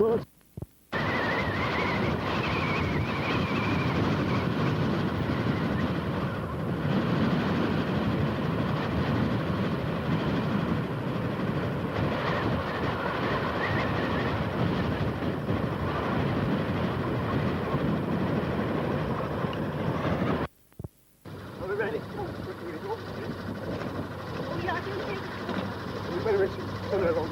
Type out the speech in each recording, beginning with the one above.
course. Are we ready? Oh, yeah, I do think. We better reach some of the wrong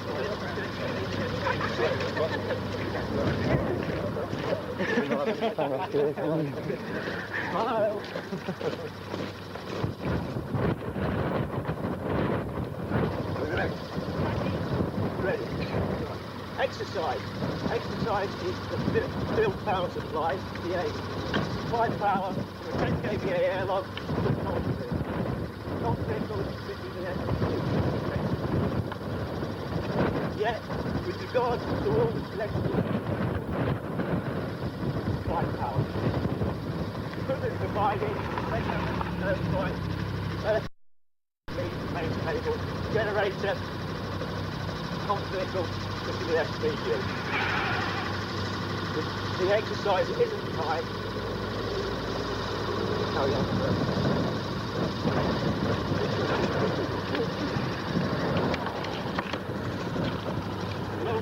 Ready. Exercise. Exercise is the field power supply, PA. Supply power from a 10 kVA airlock to the conflict. Conflict is the Yet, with regard to all the electrical supply power, equipment provided, mechanical generator, vehicle, just with the SPU. The exercise isn't tight. Carry on. No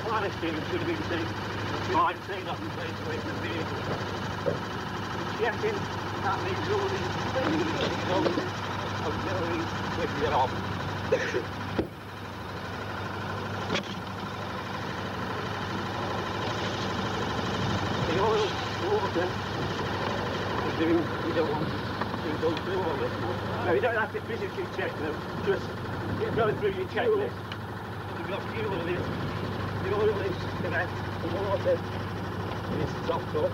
harnessing should have been seen. I've seen up in place away from the vehicle. Checking that means all these auxiliary switching it off. The oil, water, you don't want to go through all this. No, you don't have to physically check them, just go through your checklist. You've got fuel in it, the oil is correct, the water is topped up,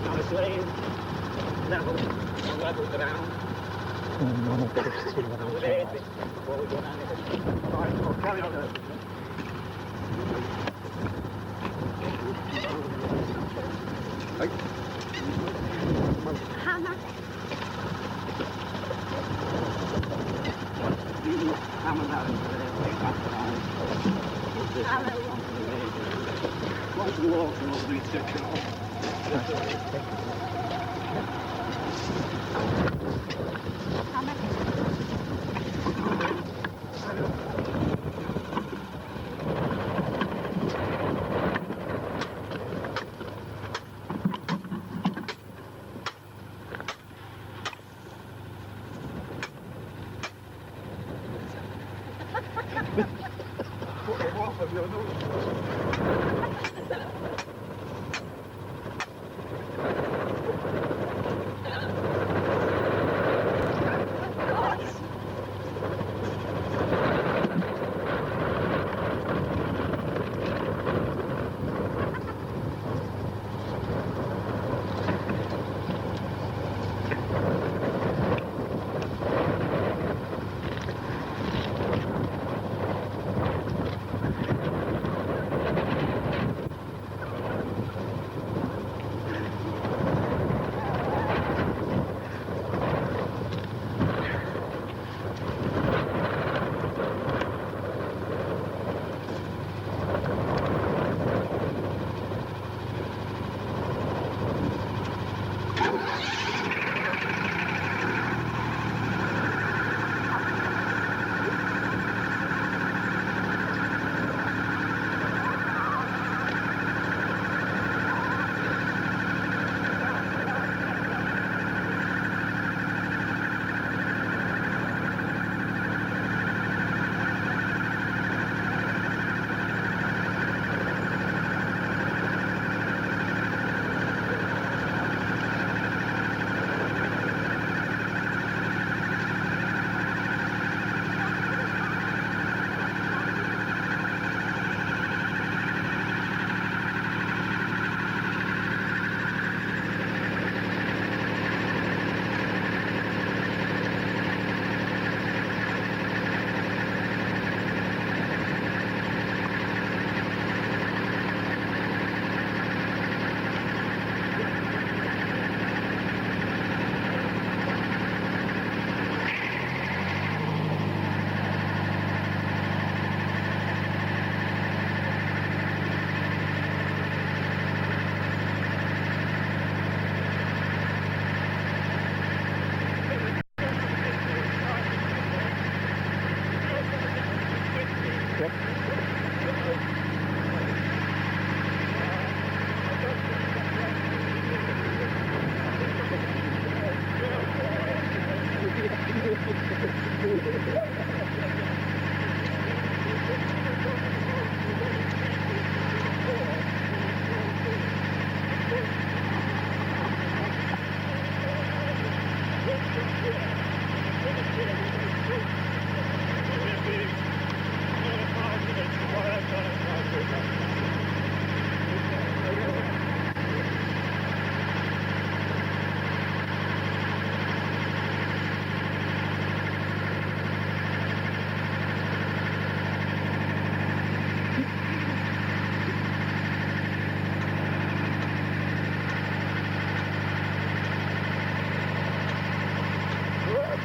nice lane, level ground. Non è per questo. Vedete, poi vai, carry on. Hammer. Hammer that. What's the wall from all these sections?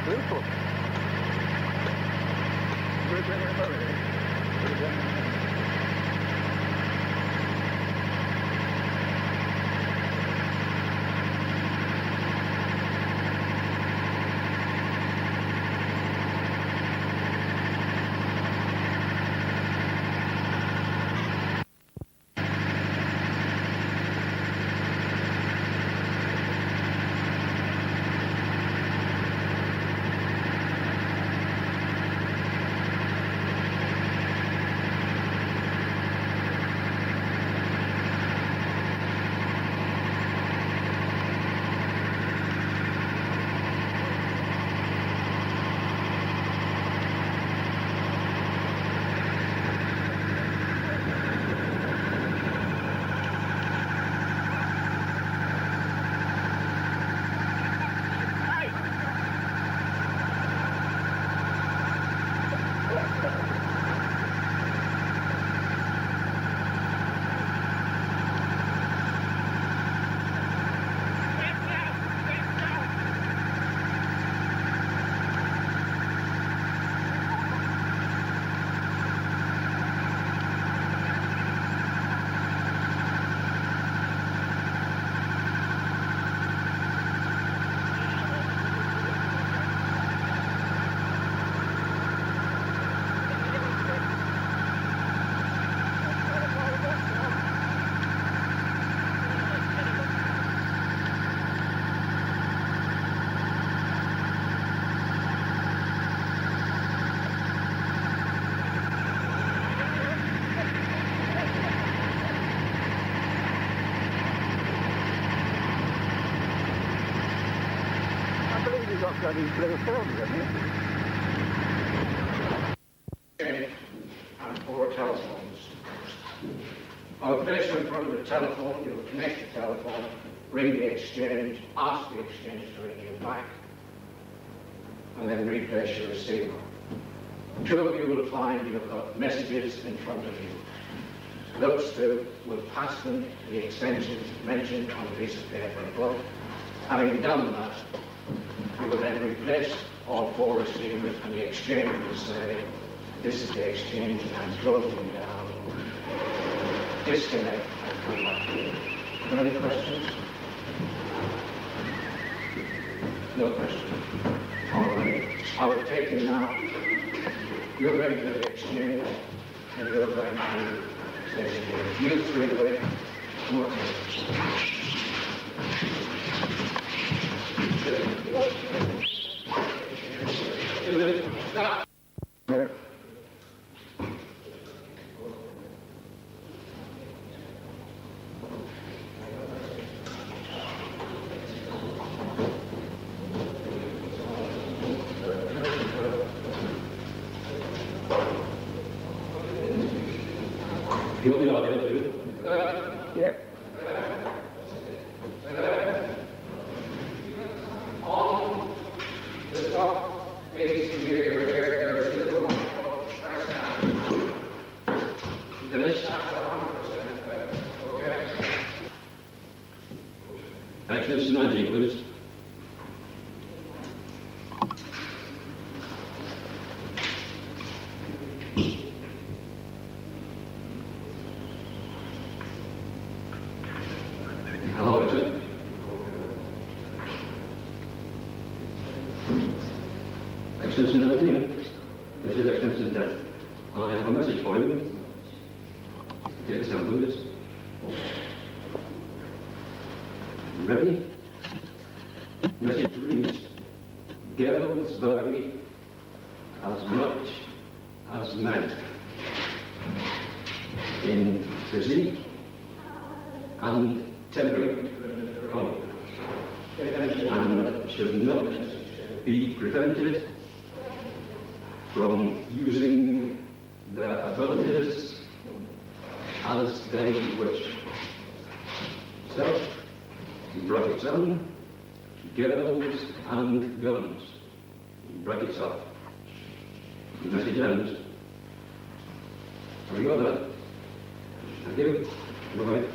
Beautiful. Got these little films, isn't it? And 4 telephones. I'll place you in front of the telephone, you'll connect the telephone, ring the exchange, ask the exchange to ring you back, and then replace your receiver. 2 of you will find you've got messages in front of you. Those 2 will pass them to the extensions mentioned on the piece of paper above. Having done that, you will then replace all 4 receivers, and the exchange will say, this is the exchange, and closing down. Disconnect and come back. Are there any questions? No questions. All right. I will take you now. You're ready for the exchange, and you're going to say, you 3 away. There. Yeah. Access 90, please. Hello, is it? Access 19. This is access 10. I have a message for you. Get some of this. Ready? Message reads, girls vary as much as men in physique and temperament and should not be prevented from using their abilities as they wish. So, brackets on, girls and guns, brackets off. Message ends. Have you got that? Thank you. Bye-bye.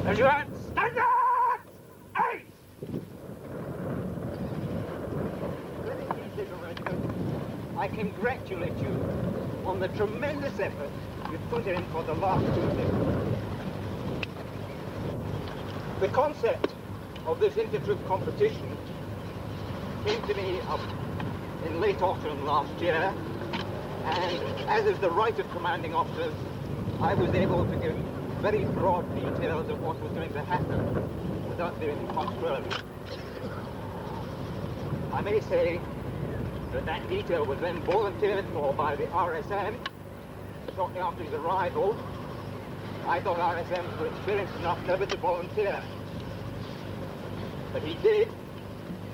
As you are, stand up! Aye! I congratulate you on the tremendous effort you've put in for the last 2 days. The concept of this intertroop competition came to me up in late autumn last year, and as is the right of commanding officers, I was able to give very broad details of what was going to happen without doing much further. I may say that that detail was then volunteered for by the RSM shortly after his arrival. I thought RSMs were experienced enough never to volunteer. But he did,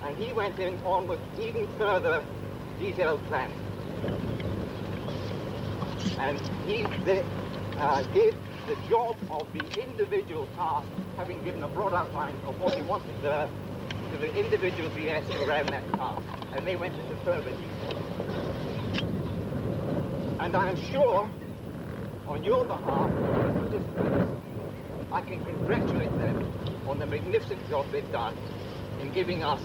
and he went in on with even further detailed planning. And he gave the job of the individual task, having given a broad outline of what he wanted there, to the individual VS who ran that task. And they went into further detail. And I am sure, on your behalf, as participants, I can congratulate them on the magnificent job they've done in giving us,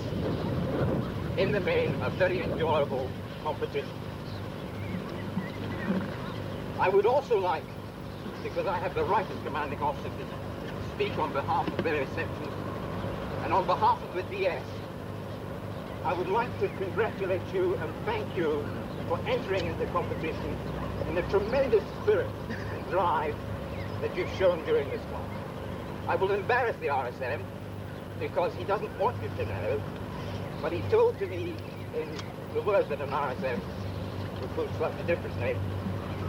in the main, a very enjoyable competition. I would also like, because I have the right as commanding officer to speak on behalf of various sections, and on behalf of the DS, I would like to congratulate you and thank you for entering into competition in the tremendous spirit and drive that you've shown during this one. I will embarrass the RSM because he doesn't want you to know, but he told to me in the words that an RSM would put slightly differently,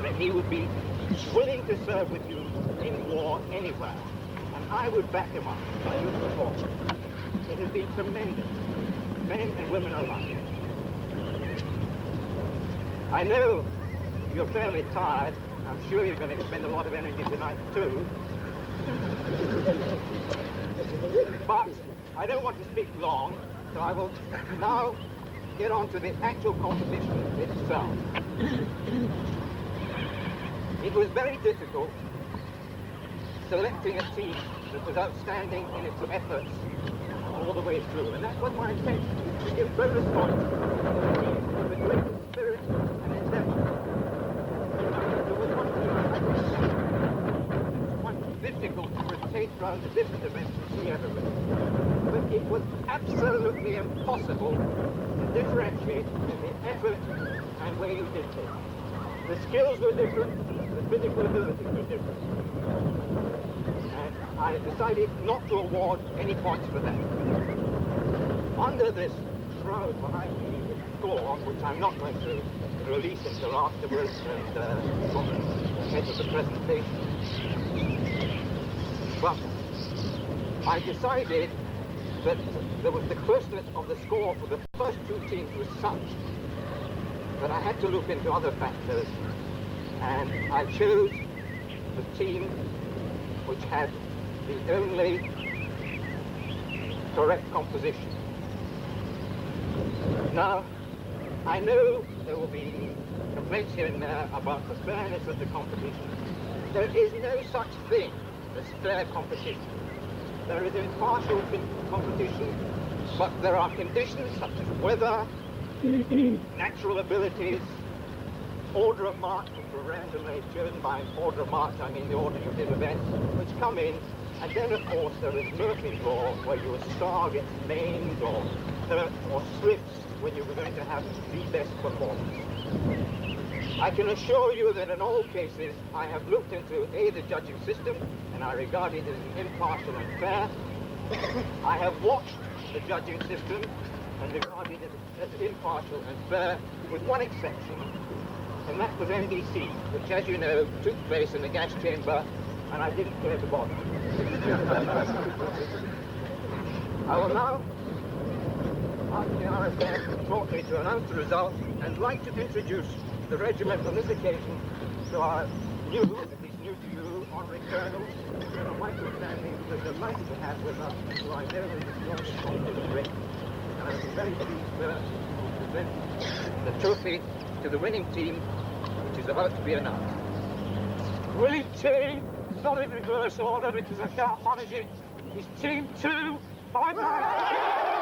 that he would be willing to serve with you in war anywhere. And I would back him up by your support. It has been tremendous, men and women alike. I know you're fairly tired. I'm sure you're going to expend a lot of energy tonight too. But I don't want to speak long, so I will now get on to the actual competition itself. It was very difficult selecting a team that was outstanding in its efforts all the way through, and that was my intention, to give bonus points to the teams with the greatest spirit and endeavor. There was one team I think it was quite difficult to rotate around the different events to see everywhere, but it was absolutely impossible to differentiate in the effort and way you did it. The skills were different, the physical abilities were different. And I decided not to award any points for that. Under this shroud behind me, score, which I'm not going to release until afterwards and from the head of the presentation. But I decided that there was the closeness of the score for the first two teams was such that I had to look into other factors, and I chose the team which had the only correct composition. Now, I know there will be complaints here and there about the fairness of the competition. There is no such thing as fair competition. There is impartial competition, but there are conditions such as weather, natural abilities, order of march, which were randomly chosen by order of march, I mean the order you did events, which come in, and then of course there is Murphy's Law, where your star gets named or slips when you were going to have the best performance. I can assure you that in all cases I have looked into the judging system, and I regard it as impartial and fair. I have watched the judging system and regarded it as impartial and fair, with one exception, and that was NBC, which, as you know, took place in the gas chamber, and I didn't care to bother. I will now ask the RSM shortly to announce the result, and like to introduce the regiment on this occasion to our new, at least new to you, honorary colonels, Colonel Michael Stanley, who is delighted to have with us, who I know is the strongest of the Regt. And I'm very pleased to present the trophy to the winning team, which is about to be announced. Winning team, not in reverse order because I can't manage it, is Team 2 by Mike.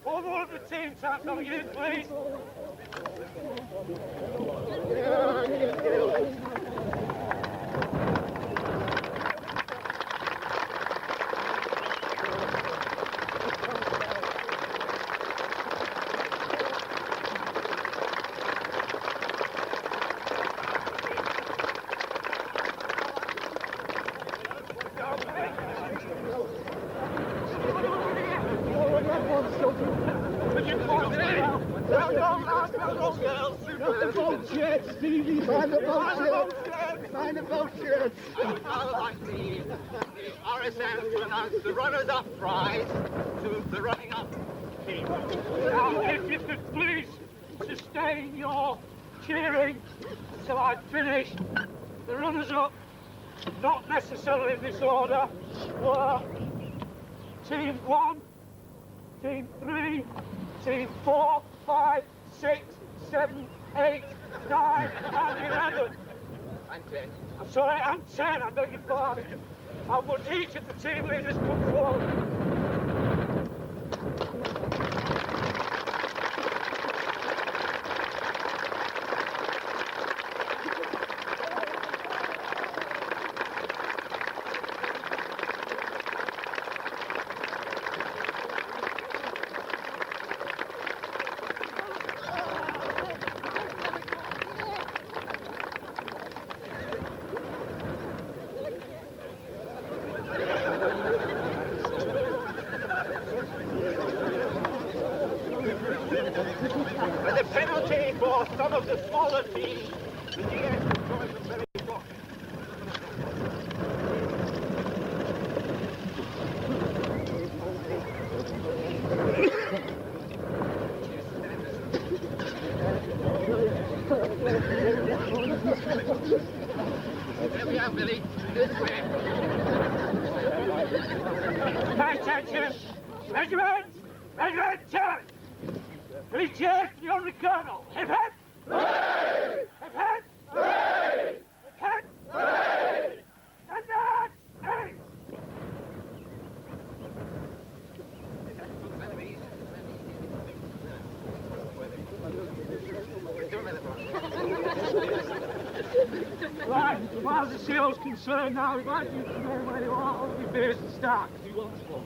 All of the team start coming in, please. Find the boat shirts! Find the boat shirts! I would like the RSM to announce the runners-up prize to the running-up team. Now, if you could please sustain your cheering until I've finished. The runners-up, not necessarily in this order, were Team 1, Team 3, Team 4, 5, 6, 7, 8, 9, and 11. And 10. I'm sorry, and 10, I beg your pardon. I would each of the team leaders come forward. As a penalty for some of the smaller teams, the GS will join them very shortly. Here we are, Billy. This way. Pay attention! Regiment! Regiment, charge! Three cheers for the honorary colonel. Hip hip! Hooray! Hip hip! Hooray! Hip hip! Hooray! Standards! Hey! Right, as far as the sale's concerned now, we'd like you to know where you are, all your beers and start, because we want one.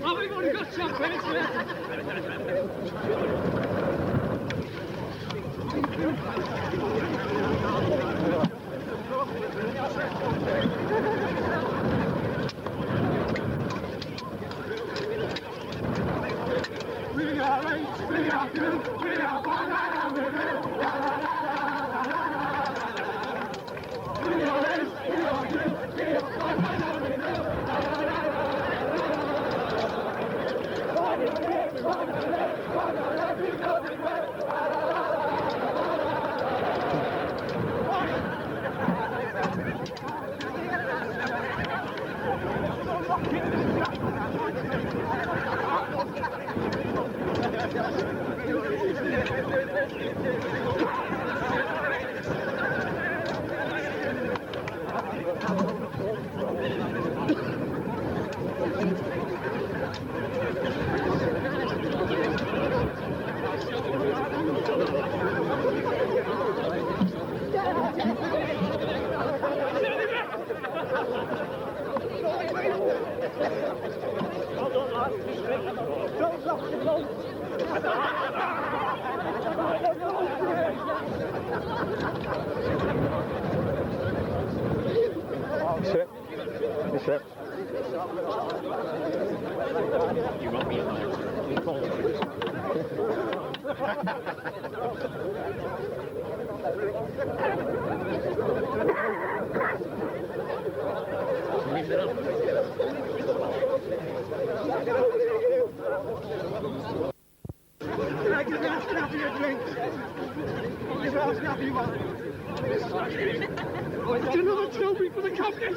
Oh, we've already got champagne, we are rich, we are good, we are banana, we Sit. Sit. You want me in Another trophy for the captain!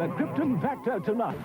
a Krypton factor tonight.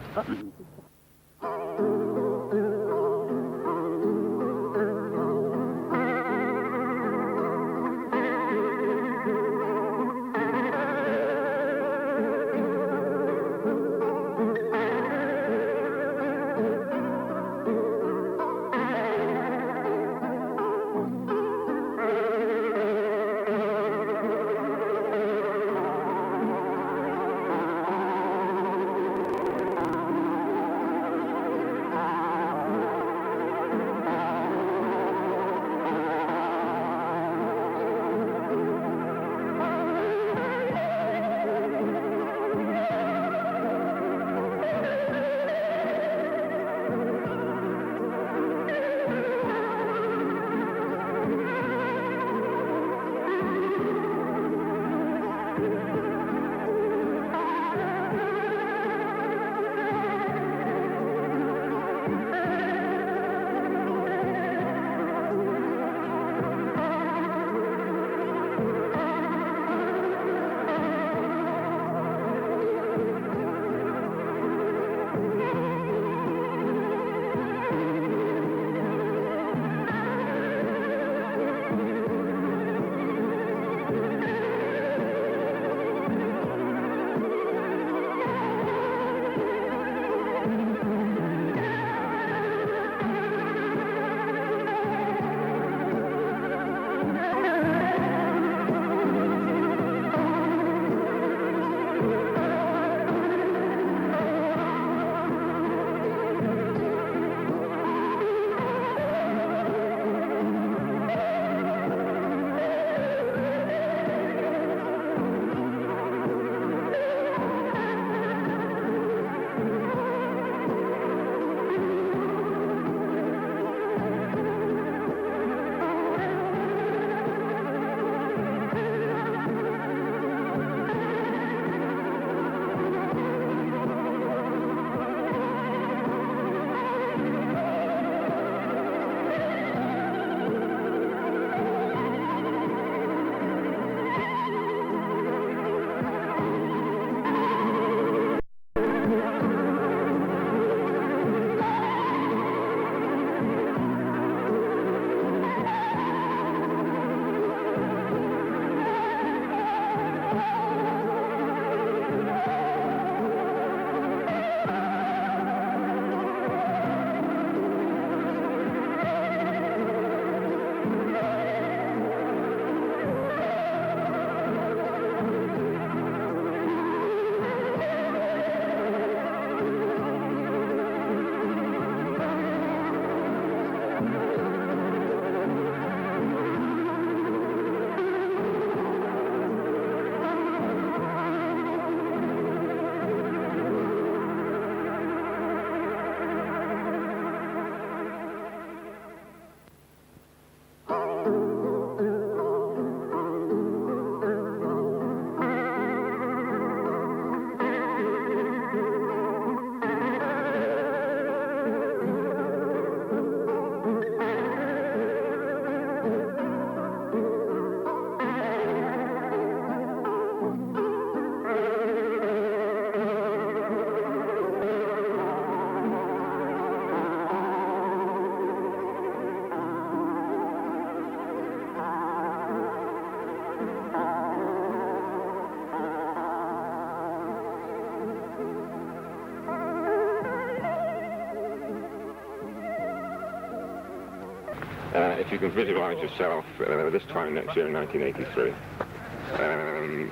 If you can visualise yourself this time next year in 1983,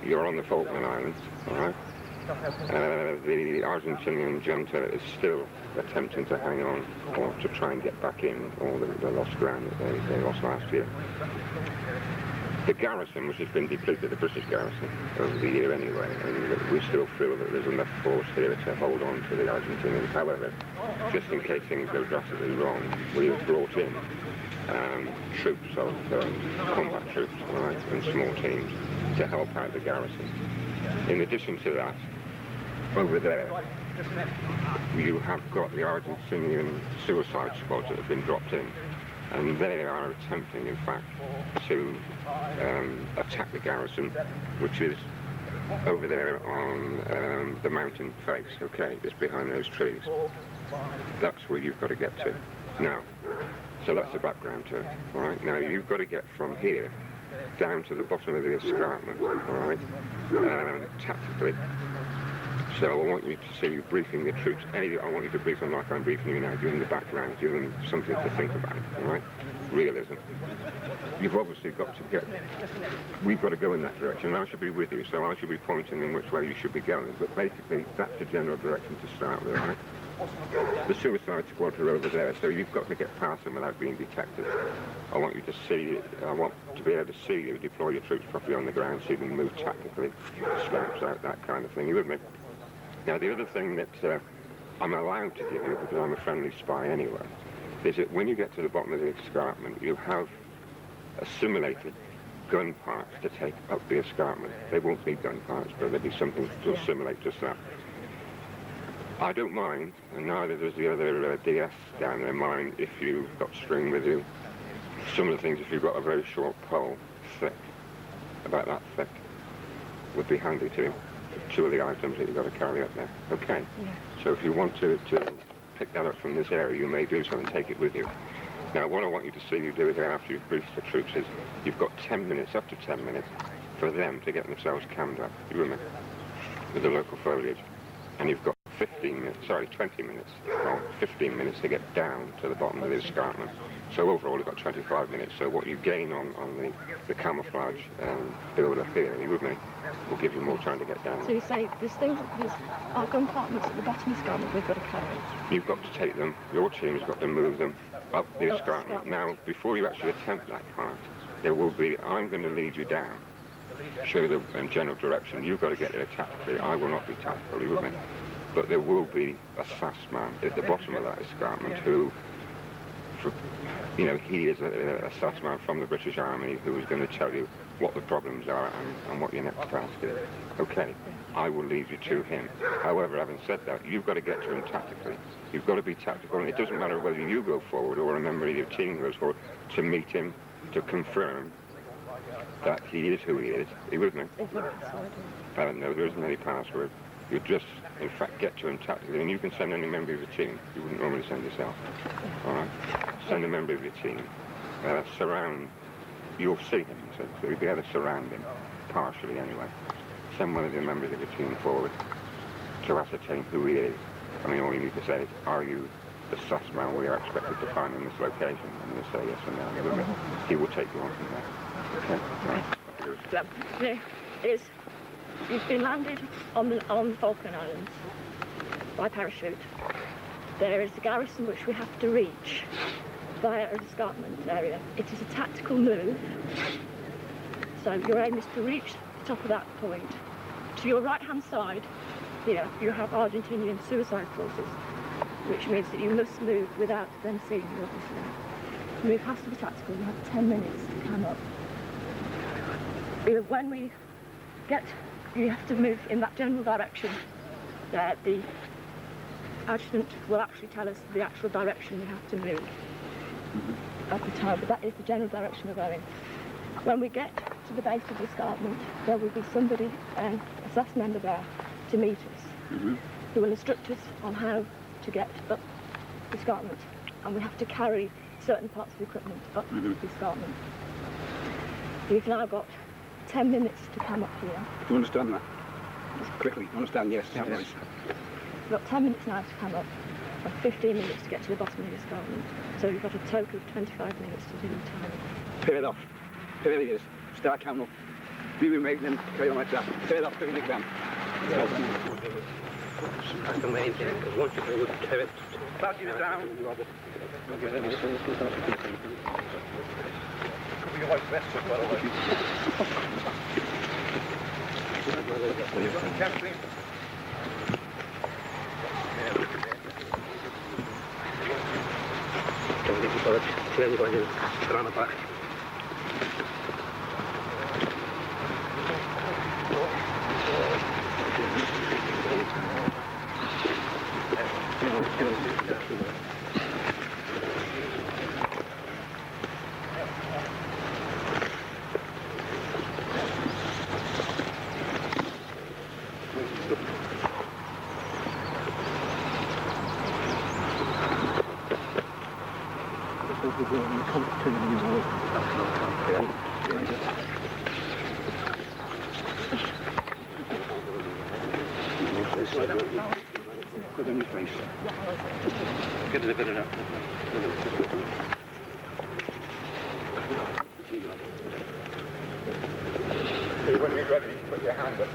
you're on the Falkland Islands, all right? The Argentinian junta is still attempting to hang on or to try and get back in all the lost ground that they lost last year. The garrison, which has been depleted, the British garrison, over the year anyway, and we still feel that there's enough force here to hold on to the Argentinians. However, just in case things go drastically wrong, we have brought in troops of combat troops, right, and small teams to help out the garrison. In addition to that, over there, you have got the Argentinian suicide squads that have been dropped in, and they are attempting, in fact, to attack the garrison, which is over there on the mountain face, okay? It's behind those trees. That's where you've got to get to. Now, so that's the background to it, all right? Now, you've got to get from here down to the bottom of the escarpment, all right? Tactically. So I want you to see you briefing the troops. I want you to brief them like I'm briefing you now, giving the background, giving them something to think about, all right? Realism. You've obviously got to get, we've got to go in that direction. I should be with you, so I should be pointing in which way you should be going. But basically, that's the general direction to start with, all right? The suicide squad are over there, so you've got to get past them without being detected. I want you to see, I want to be able to see you deploy your troops properly on the ground, see them move tactically, scouts out, that kind of thing. You with me? Now, the other thing that I'm allowed to give you, because I'm a friendly spy anyway, is that when you get to the bottom of the escarpment, you have assimilated gun parts to take up the escarpment. They won't be gun parts, but there'll be something to assimilate just that. I don't mind, and neither does the other DS down there mind if you've got string with you. Some of the things, if you've got a very short pole, thick, about that thick, would be handy too. Two of the items that you've got to carry up there. Okay. Yeah. So if you want to pick that up from this area, you may do so and take it with you. Now, what I want you to see you do here after you've briefed the troops is you've got 10 minutes, up to 10 minutes, for them to get themselves cammed up, you remember, with the local foliage. And you've got 20 minutes, or 15 minutes to get down to the bottom of the escarpment. So overall, you've got 25 minutes. So what you gain on the camouflage build up here, you with me, will give you more time to get down. So you say there's our compartments at the bottom of the escarpment we've got to carry. You've got to take them, your team's got to move them up the escarpment. Now, before you actually attempt that part, there will be, I'm going to lead you down, show you the general direction. You've got to get there tactically. I will not be tactical, you with me? But there will be a fast man at the bottom of that escarpment who, he is a SAS man from the British Army who is going to tell you what the problems are and what your next task is. Okay, I will lead you to him. However, having said that, you've got to get to him tactically. You've got to be tactical, and it doesn't matter whether you go forward or a member of your team goes forward to meet him, to confirm that he is who he is. Are you with me? No, there isn't any password. You just, in fact, get to him tactically, and you can send any member of your team. You wouldn't normally send yourself. All right? Send a member of your team. Surround. You'll see him, so you'll be able to surround him, partially anyway. Send one of the members of your team forward to ascertain who he is. I mean, all you need to say is, are you the sus man we are expected to find in this location? And you'll say yes or no. He will take you on from there. Okay? Right. You've been landed on the Falkland Islands by parachute. There is a garrison which we have to reach via an escarpment area. It is a tactical move, so your aim is to reach the top of that point. To your right-hand side, here, you have Argentinian suicide forces, which means that you must move without them seeing you, obviously. The move has to be tactical. You have 10 minutes to come up. When we get, you have to move in that general direction. The adjutant will actually tell us the actual direction we have to move at the time, but that is the general direction we're going. When we get to the base of the escarpment, there will be somebody, a SAS member there, to meet us, who will instruct us on how to get up the escarpment, and we have to carry certain parts of the equipment up the escarpment. We've now got 10 minutes to come up here. Do you understand that? Quickly, you understand? Yes. Yes. Right. We've got 10 minutes now to come up, and 15 minutes to get to the bottom of the escarpment. So we've got a total of 25 minutes to do the time. Pay it off. Pay it is. Start counting up. We will make them carry on like that. Pay it off, pay it down. That's the main thing, because once you do it, pay it. Start it down. Could be your wife's best, by the way. Captain. Don't think you've got it. Clearly going to put on the back. Good on your face. Get it a bit of that. When you're ready, put your hand up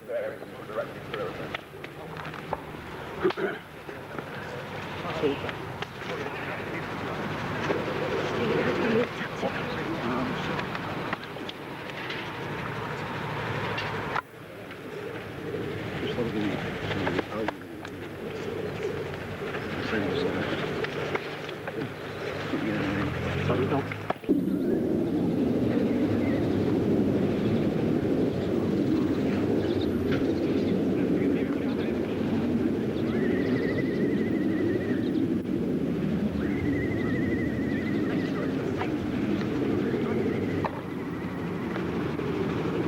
there and move directly through.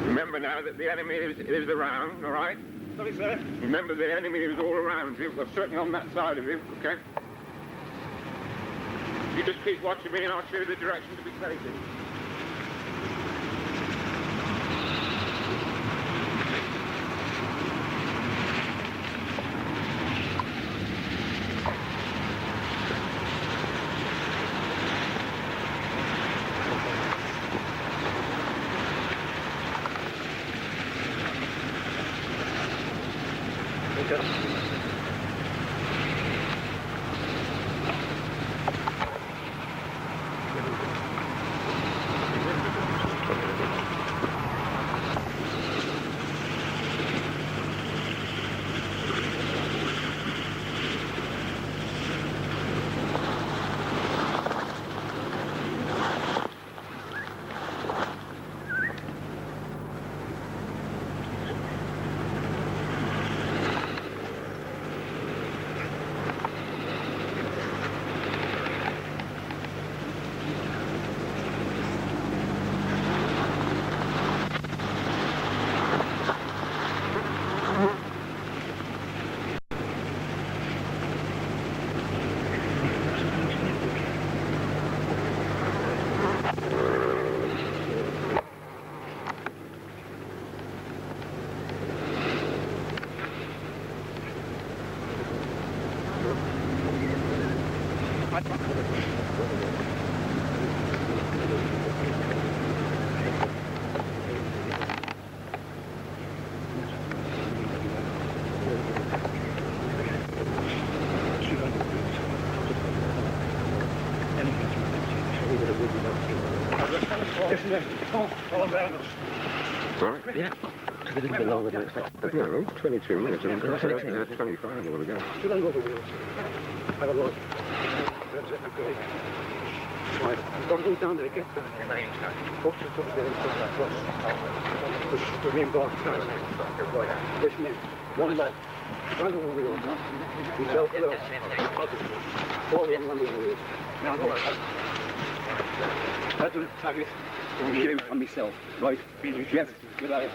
Remember now that the enemy is around, all right? Sorry, sir. Remember the enemy is all around you, well, certainly on that side of you, okay? You just keep watching me and I'll show you the direction to be taken. Sorry? Yeah. A little bit longer than expected. No, 22 minutes. 25 more to go. Should I go over here? Have a look. Right. Don't go down there, get down. Go to the top there and put that across. Push the main block. Right. Listen in. One leg. Run over the road. Yourself, look. All the run over the road. Now go. That's a target. You and myself, right? Yes, good eye.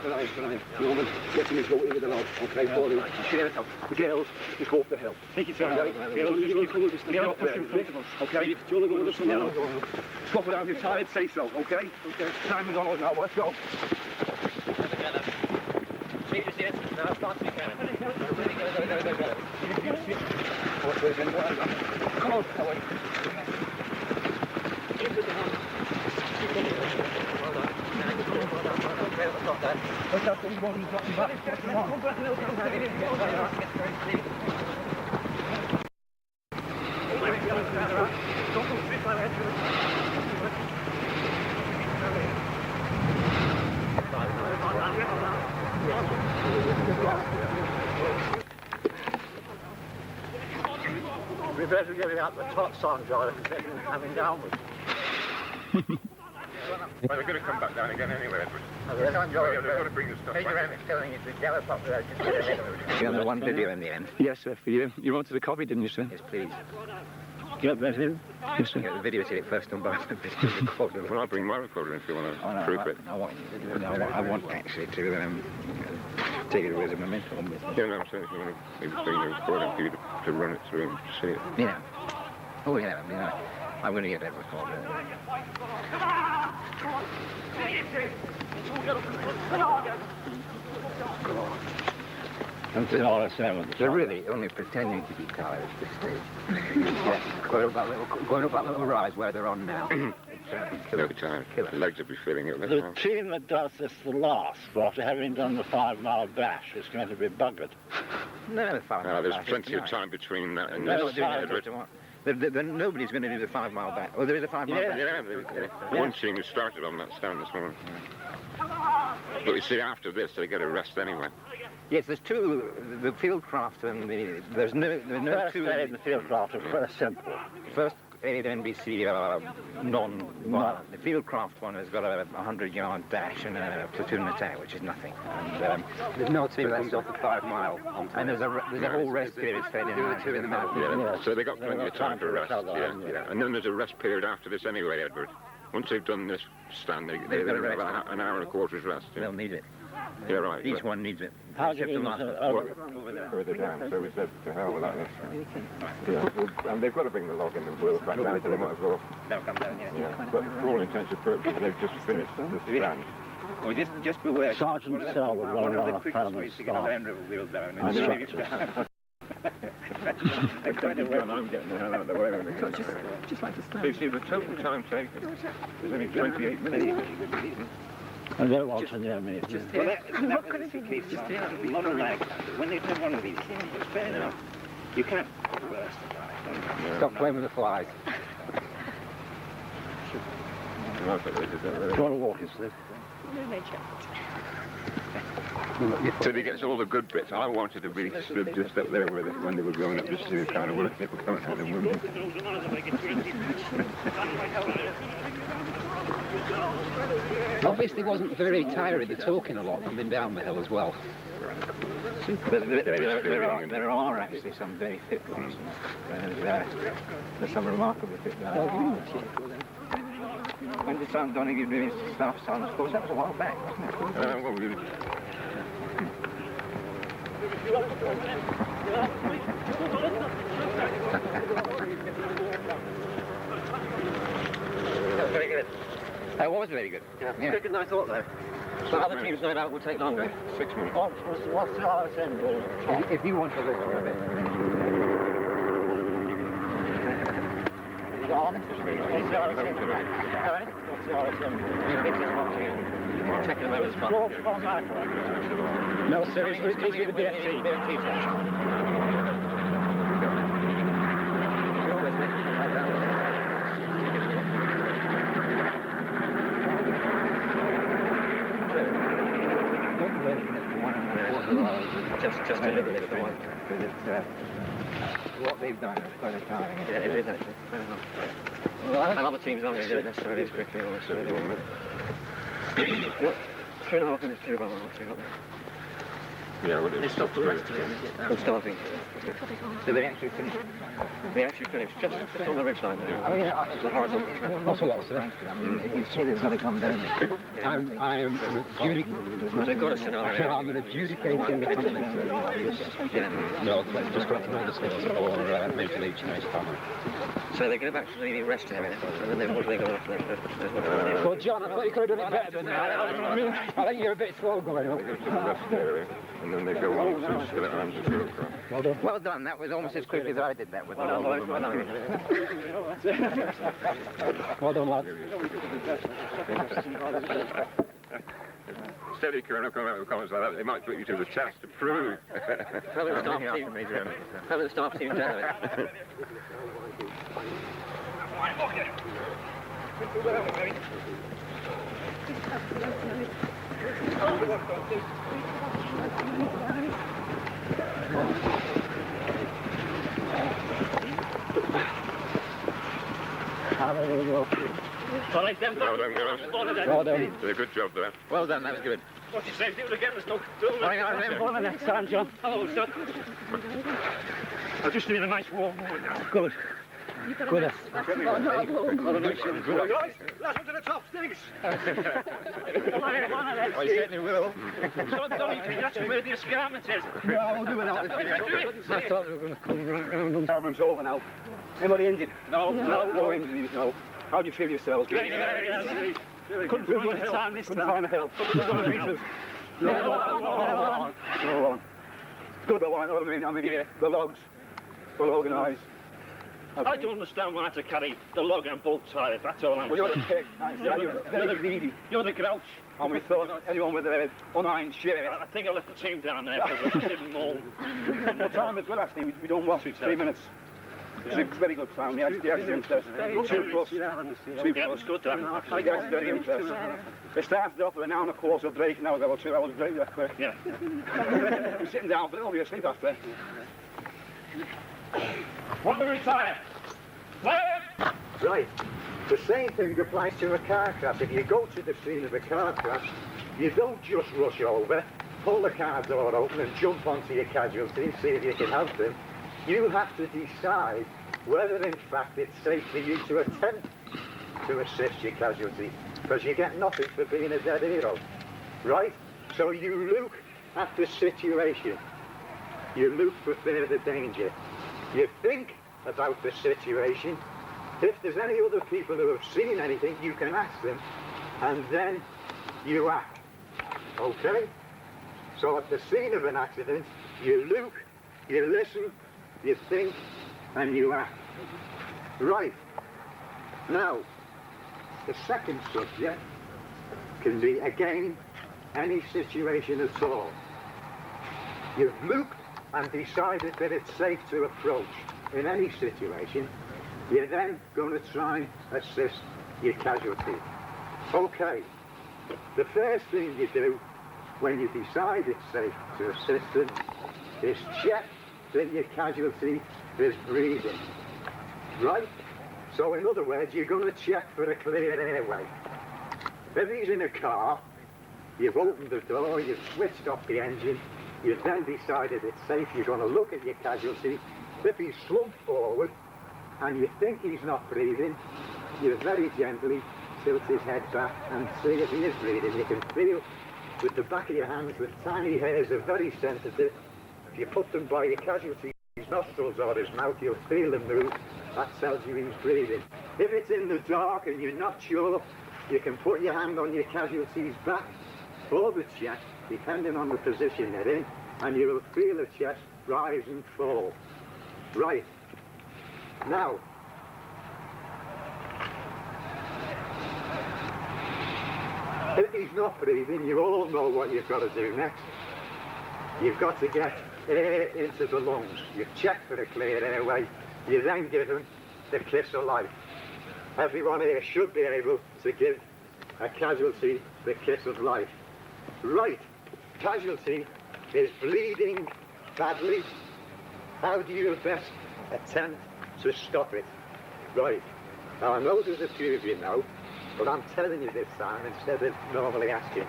Norman, get him to go into the lodge, okay? For you. Share it out. The girls, just go up the hill. Take it, sir. You come with us. Okay? Do you want to go with us now? Swap it out. You're tired, say so, okay? Okay. Time is on now. Let's go. Come on. We better get it out the top side, John, and take it coming downwards. Well, we're going to come back down again anyway, Edward. They've got to bring the stuff back. You only one video in the end? Yes, sir, for you. You wanted a copy, didn't you, sir? Yes, please. Get that in? Yes, sir. Get the video till it first done by the video recorder. Well, I'll bring my recorder if you want to proof it. I want actually to take it away as a memento. Yeah, no, I'm saying if you want to bring the recording for you to run it through and see it. Yeah. Oh, yeah, I'm going to get that before. Something all the same. They're really only pretending to be tired at this stage. Yeah, going up that little rise where they're on now. Killer time. The legs will be feeling it. The team that does this the last, after having done the 5-mile dash, is going to be buggered. No, the 5 mile There's dash plenty is of time between that and No, this. Nobody's going to do the 5 mile dash. Oh, there is a 5 mile dash. Yeah. One team who started on that stand this morning. But you see, after this, they get a rest anyway. Yes, there's two, the Fieldcraft and there's no First two. day in the Fieldcraft is very simple. First NBC the Fieldcraft one has got a 100-yard dash and a platoon attack, which is nothing. And there's no team that comes off the 5 mile. And there's a whole rest period fed in. Two in the middle. Yeah. So they got plenty of time to rest. Yeah. And then there's a rest period after this anyway, Edward. Once they've done this stand, they get about an hour and a quarter's rest. Yeah. They'll need it. Yeah, right. Each one needs it. How do you mean? Further down, so we said to hell with that. Yeah. And they've got to bring the log in and boil back down, so they might as well. They'll come down, yeah. But for all intents and purposes, they've just finished the stand. Well, just beware. Sergeant Selwood, one of our famous staff. I'm getting the hell out of the way. Just like to stand. So you see, the total time taken is only 28 minutes. I don't want to know me. Just a lot of lag. When they do one of these, it's fair enough. You can't. Stop playing with the flies. Do you want to walk instead? Till he gets all the good bits. I wanted to be stood just up there when they were going up just to see the kind of work they were coming out and moving. Obviously wasn't very tired. They're talking a lot coming down the hill as well. But there are actually some very fit ones. There's some remarkably fit ones. When did Sam Donaghy do his staff on? Of course, that was a while back, wasn't it? Very good. That was very good. Yeah. Quicker than I thought, though. So other teams, no doubt, will take longer. 6 minutes. What's the RSM? If you want to look at it. What's the RSM? Taking a moment's fun. No, sir, it's with the BFT. Just a little bit of the one. What they've done is quite a time. Yeah, it is actually. And other teams aren't going to do it necessarily as quickly or necessarily. 3.5 minutes to about that. Yeah, well, they stopped the rest. I'm starting. Did they actually finish? They actually finished just on the ridgeline there. I mean, the horizontal track. Not a lot, sir. I mean, you see they've got to come down. I'm they've got a scenario. I'm adjudicating the company. Yeah. No, just got to know the skills or mental each nice time. So they go back to the rest area, and then what do they go after? Well, John, I thought you could have done it better than that. I think you're a bit slow going up. And then they go on to skillet arms and Fieldcraft. Well done. That was almost as quickly as I did that with Well done, lad. Steady, Kieran, I'm coming out with comments like that. They might put you to the test to prove. Fellow the staff seems to have it. Well done. Did a good job there. Well done, that was good. What you say? Do it again. There's no. Well done next time, John. Hello, sir. I've just been a nice warm morning now. Good. You've got to Good. rest well, not long. Guys, last one to the top sticks. I certainly will. That's where the escarpment is. No, I'll do it out. I thought we were going to come right round and... Problem's over now. Anybody injured? No injuries, no. How do you feel yourselves? Couldn't find the time this time. Couldn't find the help. Go on. Good, I know what I mean. The logs. Well organised. I don't understand why I have to carry the log and bolt tires, that's all I'm Well, you're the saying. pig. You're very greedy. You're the grouch. And we thought anyone with an unironed shirt. I think I left the team down there because I didn't mould. What time is well actually? We don't watch it. 3 minutes. It's a very good time. The accident's 2 plus. 2 Yeah, it was good that. That's very interesting. It started off with an hour and a quarter break, now we've got 2 hours break that quick. Yeah. We're sitting down, but it'll be asleep after. Want to retire? Right. The same thing applies to a car crash. If you go to the scene of a car crash, you don't just rush over, pull the car door open and jump onto your casualty and see if you can help them. You have to decide whether in fact it's safe for you to attempt to assist your casualty, because you get nothing for being a dead hero. Right? So you look at the situation. You look for further danger. You think about the situation. If there's any other people who have seen anything, you can ask them, and then you act. Okay? So at the scene of an accident, you look, you listen, you think, and you act. Right. Now, the second subject can be, again, any situation at all. You've looked and decided that it's safe to approach in any situation. You're then going to try and assist your casualty. Okay, the first thing you do when you decide it's safe to assist them is check that your casualty is breathing. Right? So in other words, you're going to check for a clear airway. If he's in a car, you've opened the door, you've switched off the engine, you've then decided it's safe, you're going to look at your casualty. If he's slumped forward, and you think he's not breathing, you very gently tilt his head back and see if he is breathing. You can feel with the back of your hands, the tiny hairs are very sensitive. If you put them by your casualty's nostrils or his mouth, you'll feel them move. That tells you he's breathing. If it's in the dark and you're not sure, you can put your hand on your casualty's back or the chest, depending on the position they're in, and you will feel the chest rise and fall. Right. Now, if he's not breathing, you all know what you've got to do next. You've got to get air into the lungs. You've checked for a clear airway. You then give him the kiss of life. Everyone here should be able to give a casualty the kiss of life. Right. Casualty is bleeding badly. How do you best attempt to stop it? Right. Now I know there's a few of you now, but I'm telling you this time instead of normally asking.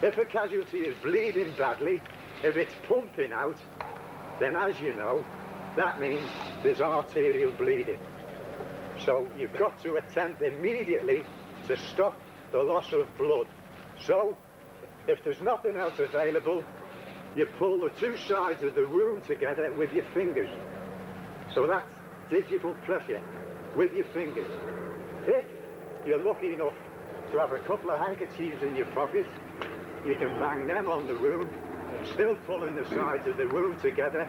If a casualty is bleeding badly, if it's pumping out, then as you know, that means there's arterial bleeding. So you've got to attempt immediately to stop the loss of blood. So, if there's nothing else available, you pull the two sides of the wound together with your fingers. So that's digital pressure with your fingers. If you're lucky enough to have a couple of handkerchiefs in your pocket, you can bang them on the wound, still pulling the sides of the wound together.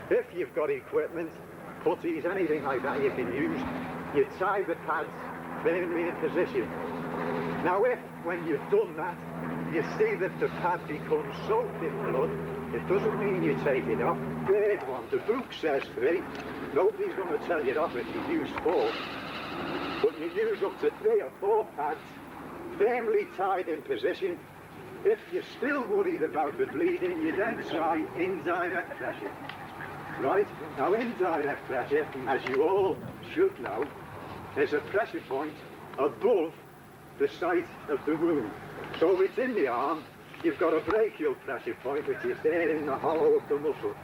If you've got equipment, putties, anything like that you can use, you tie the pads firmly in position. Now if, when you've done that, you see that the pad becomes soaked in blood, it doesn't mean you take it off. Grade 1, the book says 3. Nobody's going to tell you off if you use 4. But you use up to 3 or 4 pads, firmly tied in position. If you're still worried about the bleeding, you then try indirect pressure. Right? Now indirect pressure, as you all should know, is a pressure point above the site of the wound. So if it's in the arm, you've got a brachial pressure point, which is there in the hollow of the muscle.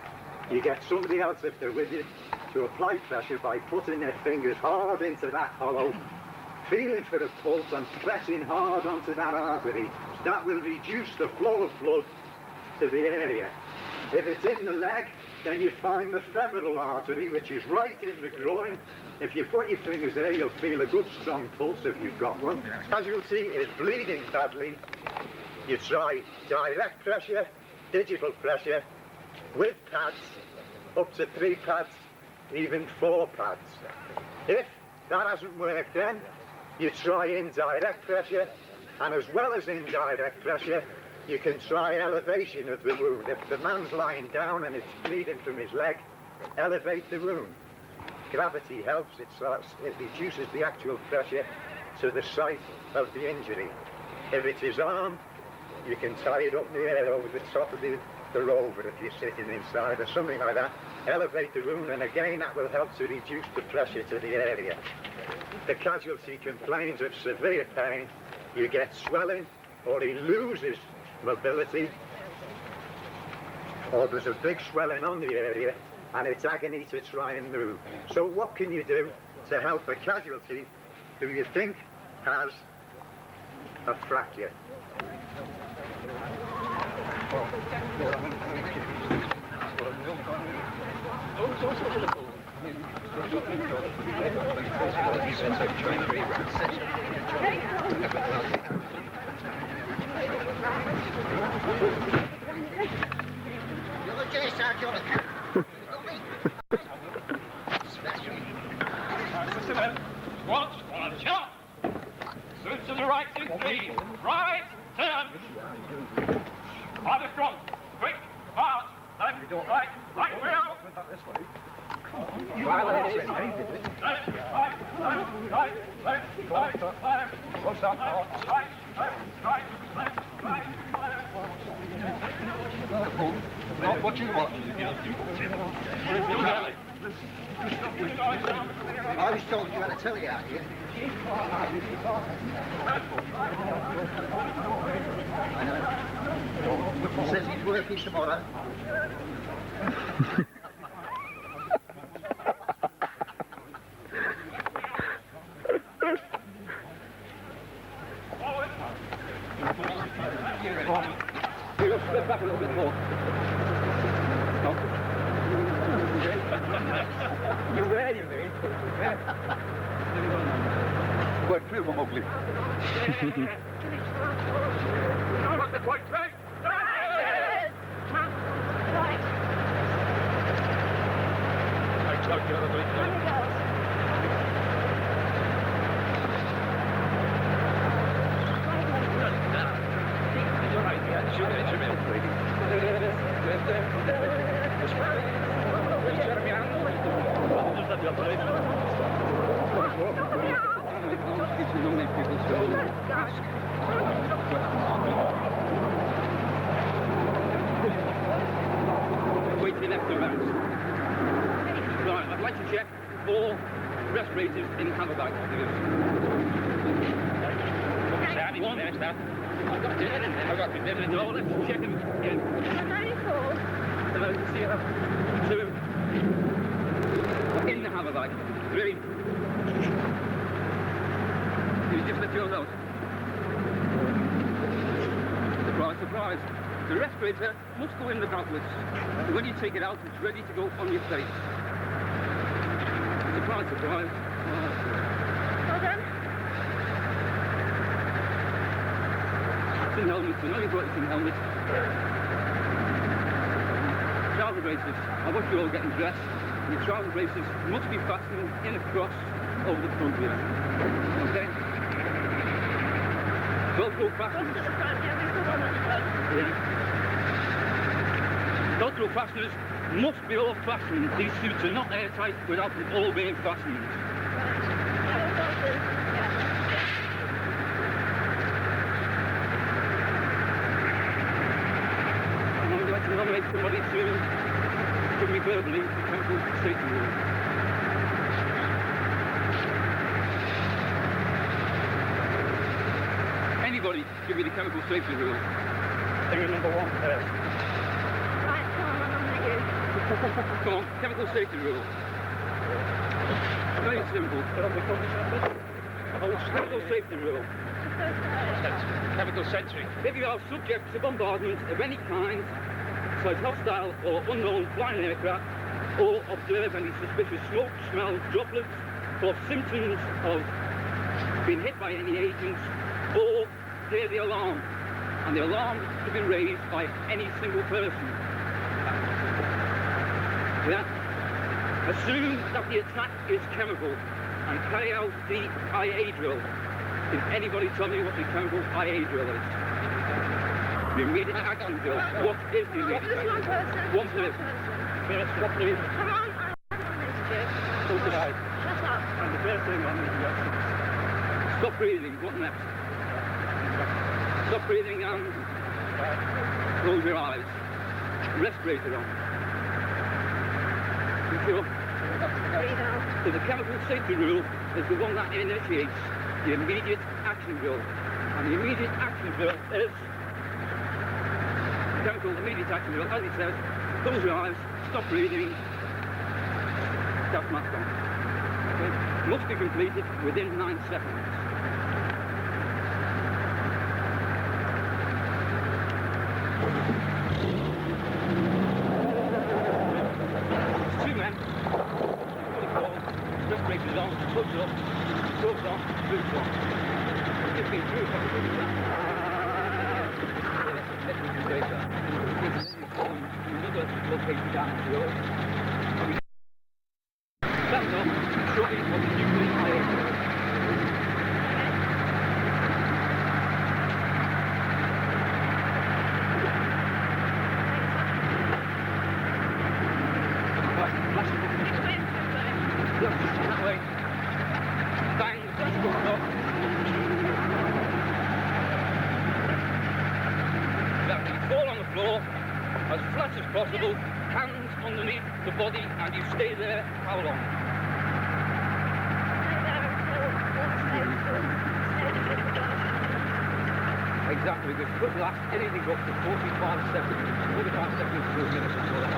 You get somebody else, if they're with you, to apply pressure by putting their fingers hard into that hollow, feeling for the pulse and pressing hard onto that artery. That will reduce the flow of blood to the area. If it's in the leg, then you find the femoral artery, which is right in the groin. If you put your fingers there, you'll feel a good strong pulse if you've got one. Casualty is bleeding badly. You try direct pressure, digital pressure, with pads, up to 3 pads, even 4 pads. If that hasn't worked, then you try indirect pressure, and as well as indirect pressure, you can try elevation of the wound. If the man's lying down and it's bleeding from his leg, elevate the wound. Gravity helps, it reduces the actual pressure to the site of the injury. If it's his arm, you can tie it up near over the top of the rover if you're sitting inside or something like that. Elevate the wound, and again that will help to reduce the pressure to the area. The casualty complains of severe pain, you get swelling, or he loses mobility, or there's a big swelling on the area and it's agony to try and move. So what can you do to help a casualty who you think has a fracture? Watch, jump! Soon to the right, 2, 3, right, turn! By the front, quick, fast, left, right, wheel! What you want? I was told you had a telly out here. I know. Says he's working tomorrow. Step back a little bit more. You're ready, mate. Quite feel one ugly. Not the quite right. I told you the other way. Waiting left and right. Right, I'd like to check all respirators in Haverback. One. I've got to do it in there. I've got to do it in there. Let's check them again. Two. In the Haverback. 3. You just let yours out. Surprise, surprise. The respirator must go in the gauntlets. When you take it out, it's ready to go on your face. Surprise, surprise. Well done. In helmets, and only got it in helmets. Trouser braces. I want you all getting dressed. Your trouser braces must be fastened in a cross over the front here. Okay? Velcro fasteners. Yeah. Velcro fasteners must be all fastened. These suits are not airtight without them all being fastened. To nominate somebody to me verbally the chemical safety rule. Anybody give me the chemical safety rule? Thing number 1 first. Right, come on, I'll nominate you. Come on, chemical safety rule. Very simple. Chemical safety rule. Chemical sentry. If you are subject to bombardment of any kind, such hostile or unknown flying aircraft, or observe any suspicious smoke, smell, droplets, or symptoms of being hit by any agents, or hear the alarm, and the alarm to be raised by any single person. Yeah? Assume that the attack is chemical and carry out the IA drill. Can anybody tell me what the chemical IA drill is? The immediate action drill. What is the immediate action drill? One person. First, what please? Come on, Shut up. And the first thing on is stop breathing. What next? Stop breathing and close your eyes. Respirator on. You sure? So the chemical safety rule is the one that initiates the immediate action drill. And the immediate action drill is the chemical immediate action drill, as it says, close your eyes, stop breathing, gas mask on. Okay? Must be completed within 9 seconds. Two men, respirators on, hoods up, gloves on, boots on. It's been through a couple of weeks. Another location down the road. That's all. Shortly of the nuclear fire. That way. Bang, the flash goes off. That you fall on the floor as flat as possible, hands underneath the body, and you stay there how long? Exactly, this could last anything up to 45 seconds, 45 seconds to a minute before that.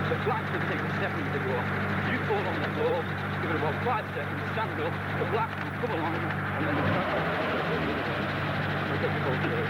The flash will take a second to go off. You fall on the floor, give it about 5 seconds, stand up, the flash will come along, and then the flash will take the whole through.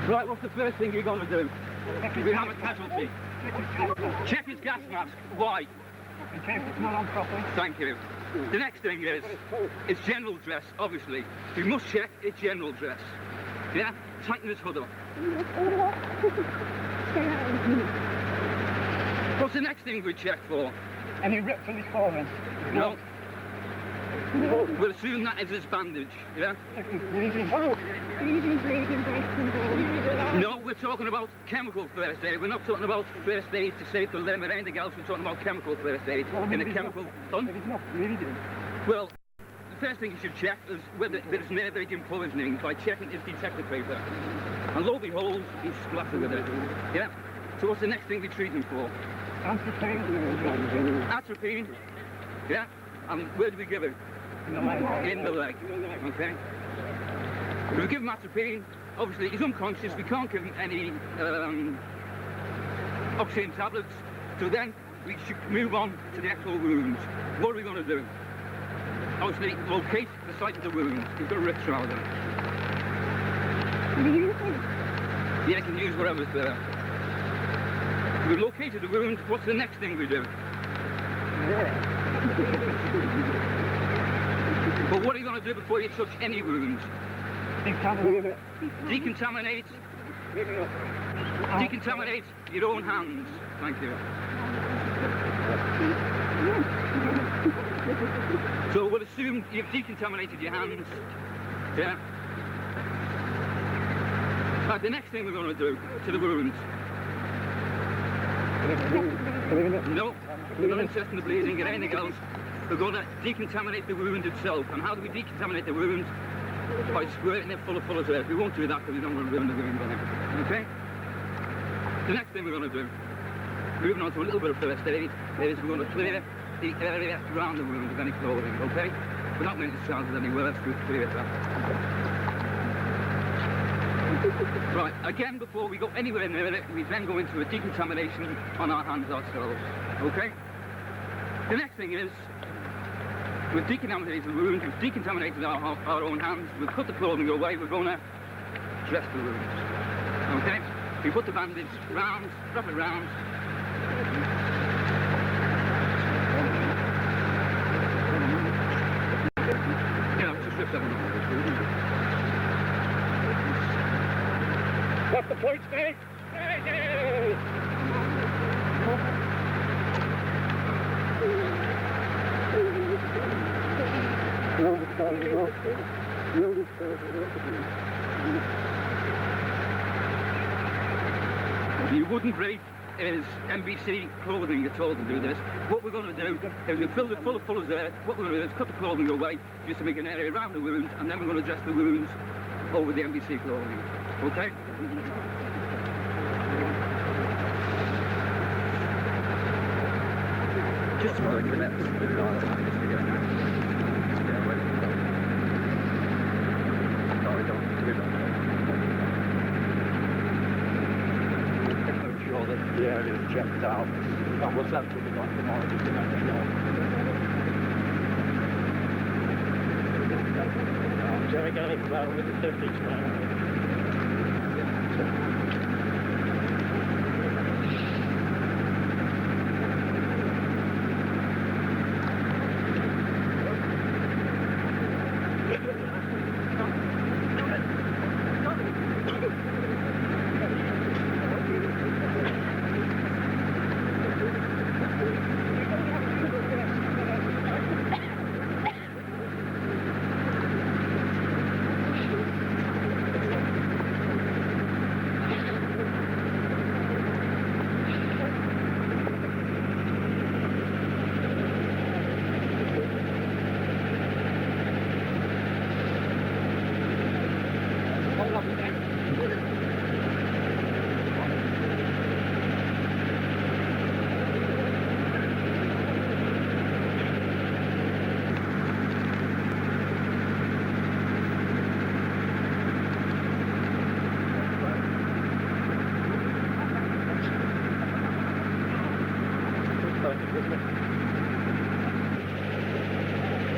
Right, what's the first thing you're going to do? We have a casualty. Check his gas mask. Why? In case it's not on properly. Thank you. The next thing is, it's general dress, obviously. We must check it's general dress. Yeah? Tighten his hood up. What's the next thing we check for? Any rips from his clothing? No. We'll assume that is his bandage, yeah? No, we're talking about chemical first aid. We're not talking about first aid to save the limb or anything else. We're talking about chemical first aid. In a chemical... Well, the first thing you should check is whether there's nerve agent poisoning by checking his detector paper. And lo and behold, he's splattered with it. Yeah? So what's the next thing we treat him for? Atropine. Atropine. Yeah? And where do we give it? in the leg, okay? We give him atropine, obviously he's unconscious, we can't give him any oxygen tablets, so then we should move on to the actual wounds. What are we going to do? Obviously, locate the site of the wounds. We've got a rip shroud on. Yeah, you can use whatever's there. We've located the wound, what's the next thing we do? But what are you going to do before you touch any wounds? Decontaminate. Decontaminate your own hands. Thank you. So we'll assume you've decontaminated your hands. Yeah. Right, the next thing we're going to do to the wounds. No, we're not interested in the bleeding or anything else. We're going to decontaminate the wound itself. And how do we decontaminate the wound? By squirting it full of earth. We won't do that because we don't want to ruin the wound on him. Okay? The next thing we're going to do, moving on to a little bit of first aid, is we're going to clear the area around the wound of any clothing, okay? Without making the chances any worse, we'll clear that. Right, again, before we go anywhere near it, we then go into a decontamination on our hands ourselves, okay? The next thing is, we've decontaminated the wound, we've decontaminated our own hands, we've cut the clothing away, we're going to dress the wounds, okay? We put the bandage round, wrap it round. Yeah, just rip that one off. What's the point, mate? Hey! You wouldn't rate is NBC clothing at all to do this. What we're going to do is we'll fill it full of air. What we're going to do is cut the clothing away just to make an area around the wound, and then we're going to dress the wounds over the NBC clothing. Okay? Just a minute. Yeah, it is checked out. And what's that for the got tomorrow? Jerry got it well with the 50s now.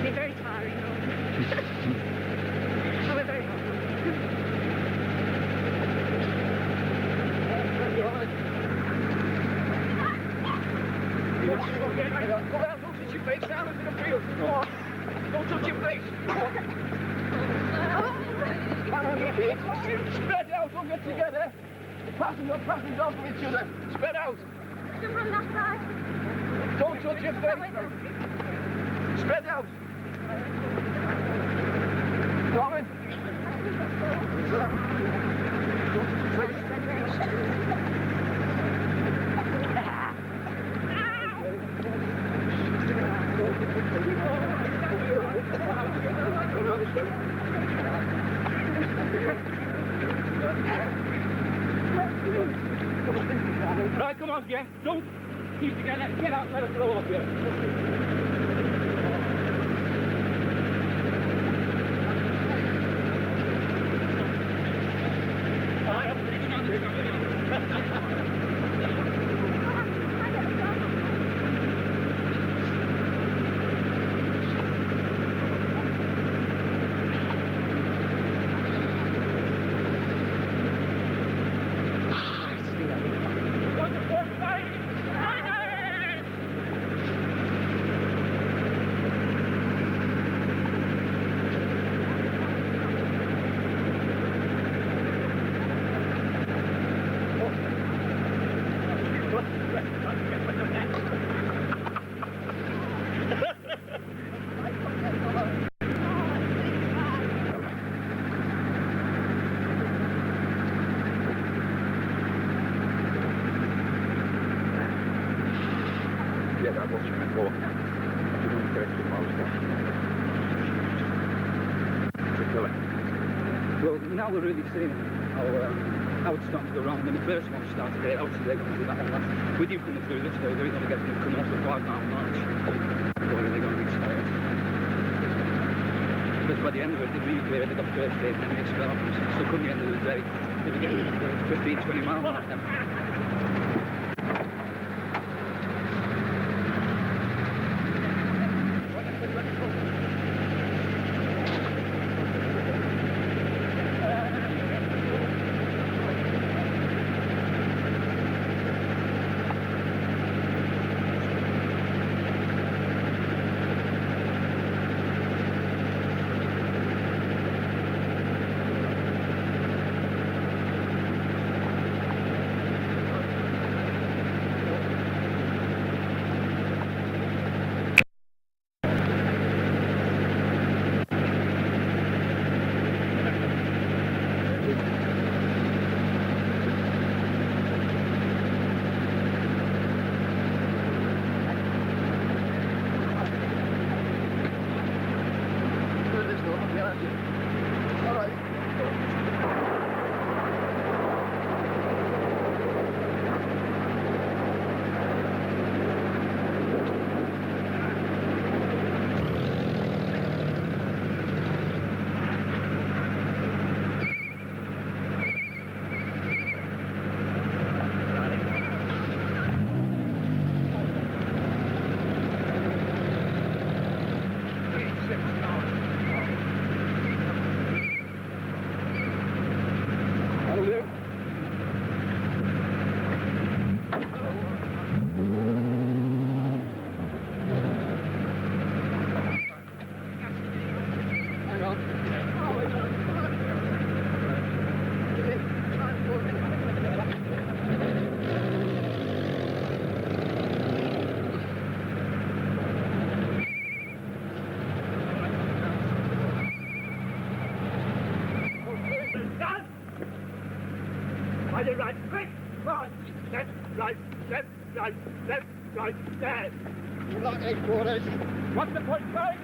They're very tiring. Oh, we're very hot. Don't touch your face, down into the field. Don't touch your face. Spread out, don't get together. Passing on from each other. Spread out. From that side. Don't touch your face. Spread out. Norman. Right, come on, Jeff. Don't keep together. Get out and let us blow up here. So now we're really seeing how it's starting to go wrong. When the first one started there, obviously they're going to do that one last. With you coming through this though, they're going to get them coming off the 5 mile march. Or are they going to be started? Because by the end of it, they really clear, they got first aid and then they start. So come the end of the day, they were getting 15, 20 miles like them. Right, quick, right, left, right, left, right, left, right, there. You like headquarters? What's the point, right?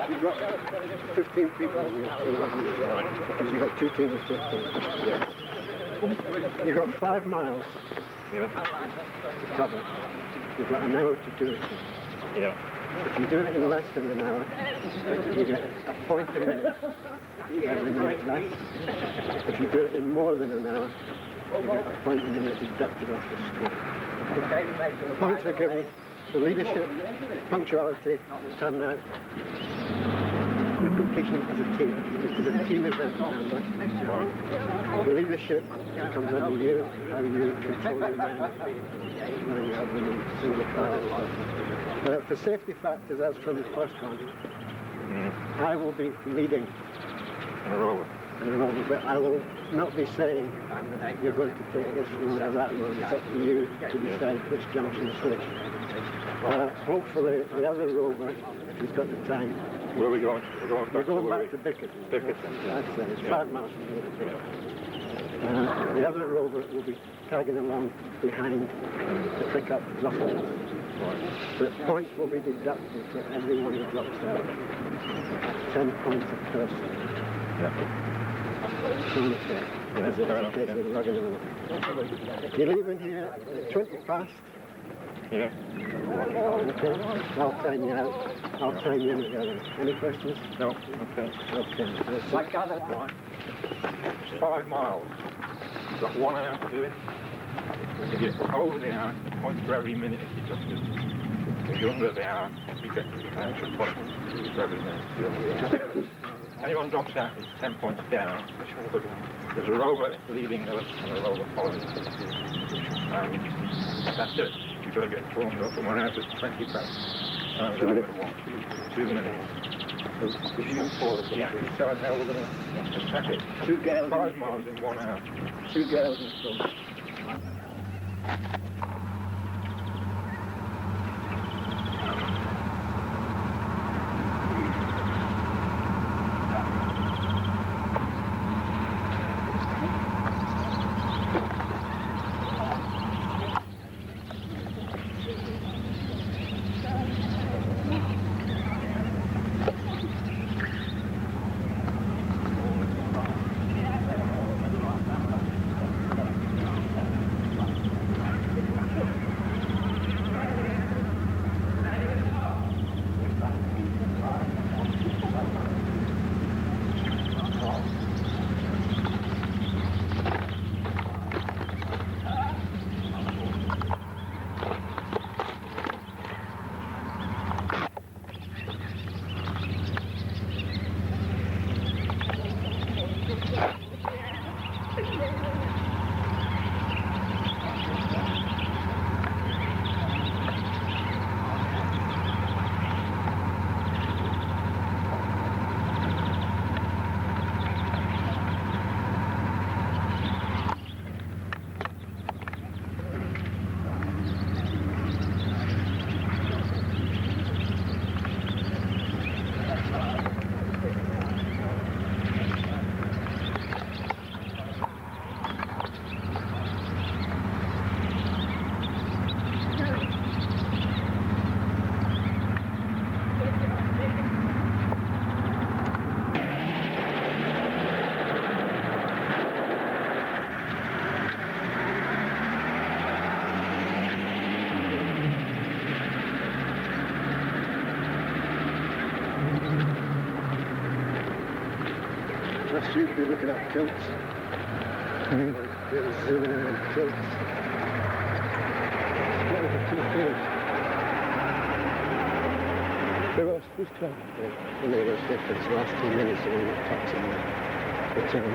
You've got 15 people because you've got 2 teams of 15. Yeah. You've got 5 miles to cover. You've got an hour to do it. Yeah. If you do it in less than an hour, you get a point a minute. Every minute less. If you do it in more than an hour, you get a point a minute deducted off the score. Points are given for leadership, punctuality, turnout, and completion as a team. This is a team event number. The leadership comes under you, how you control your men, whether you have them in single file. For safety factors, as from the first one, I will be leading And a rover. but I will not be saying you're going to take this road or that road. It's up to you to decide which junction to switch. Hopefully the other rover, if he's got the time, Where are we going? We're going back to Bickerton. Bickerton. That's it. It's 5 miles from here. The other rover will be tagging along behind to pick up Russell. But points will be deducted for everyone who drops out. 10 points a person. You're leaving here at 20 past. Yeah. Okay. I'll time you out. I'll time you in at the other. Any questions? No. Okay. Okay. Like that, right? It's 5 miles. You've got 1 hour to do it. If you're over the hour, points for every minute if you just do it. If you're under the hour, you get an extra point for every minute. Anyone drops out, it's 10 points down. But there's a rover leading us and a rover following us. That's it. You've got to get formed up from 1 hour to 20 past. 2 minutes. Yeah, so now we're going to attack it. 2 gallons. 5 miles in 1 hour. 2 gallons and so. last week we were looking at kilts. Really zooming in on kilts. What was the two things? There was this club. Only there was difference. The last 2 minutes we were not touching the town.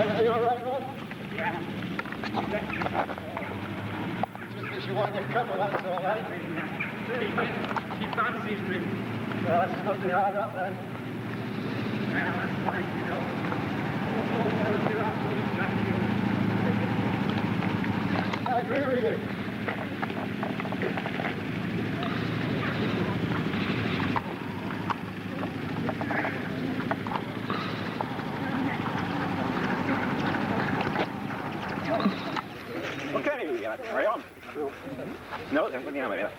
Are you all right, Rod? Yeah. Just you want your couple, that's all right. She fancies me. Well, that's not too hard up then. Well, that's fine, you know. I agree with you. Okay, carry on. No, then put the hammer here.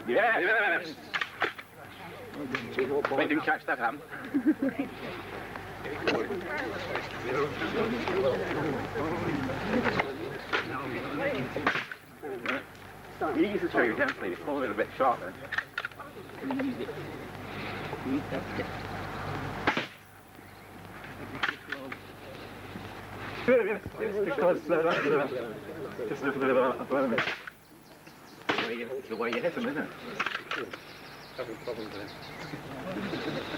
Yeah. Wait, didn't catch that, Ham. Ease it through gently, it's all a little bit sharp then. Just a little bit of a bit. The way you hit them, isn't it?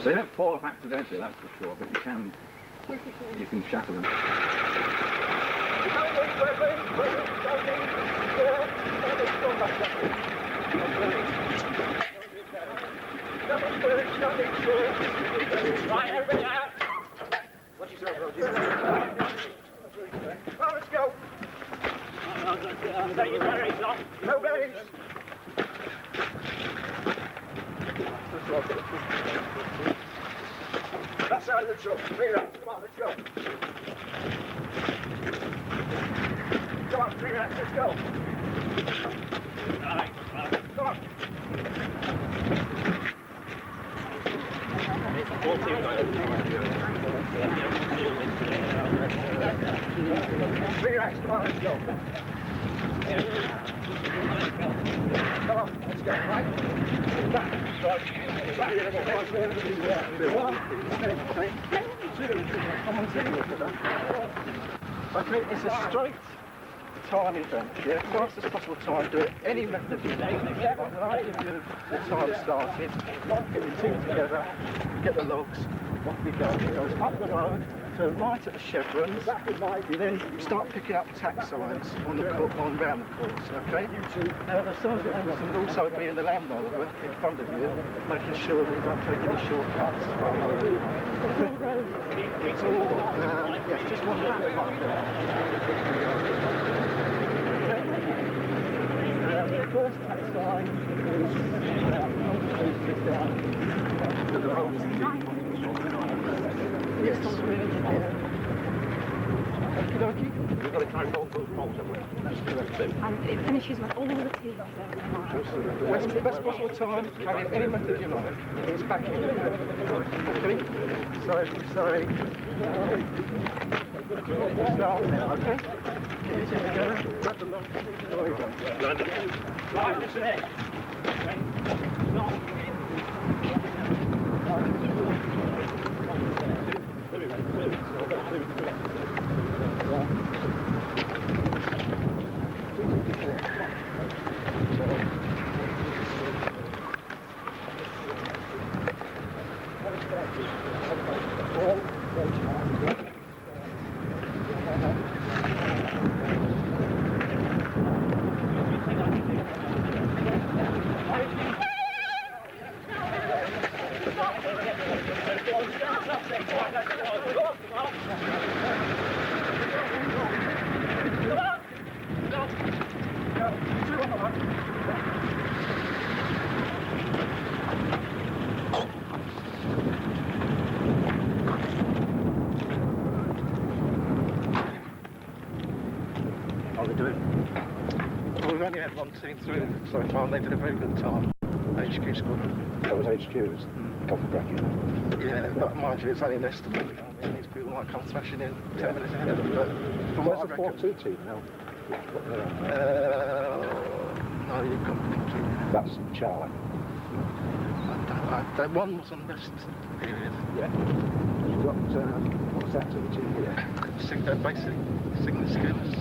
They don't fall off accidentally, that's for sure, but you can shatter them. Right, everybody out. What's your sort of road? Well, let's go. Take your berries off. No berries. That side of the truck. Bring it up. Come on, let's go. Come on, bring it up. Let's go. All right. Come on. Bring it up. Come on, let's go. Come on, let's go, right? Back. Okay, it's a straight time event, yeah, fastest possible time, do it any method you like. Right, if you the time started, get your team together, get the logs, off we go. It goes up the road, turn right at the chevrons, you then start picking up tax signs on the on round the course, okay? Now the signs will also be in the land rover in front of you, making sure that you don't take any shortcuts. It's all, yes, just one lap like that. The first tax line is down to the road. Yes. Okie dokie. You've got to carry all those poles somewhere. That's correct, too. And it finishes with all the teams there. Best possible time, carry any method you like. It's back in. Okay? So, sorry. Start now, okay? Get your team together, grab the lock. There we go. Right, this is it. How are they doing? Well, we've only had one team through so far, and they did a very good time. HQ squad. That was HQ's coffee bracket. Yeah, but mind you, it's only an estimate. I mean, these people might come smashing in 10 minutes ahead of them, but from what I Where's the reckon... 4-2 team now? No, you've got completely... That's Charlie. One was on rest period. Yeah. You've got, what's that to the team here? Basic signal skills.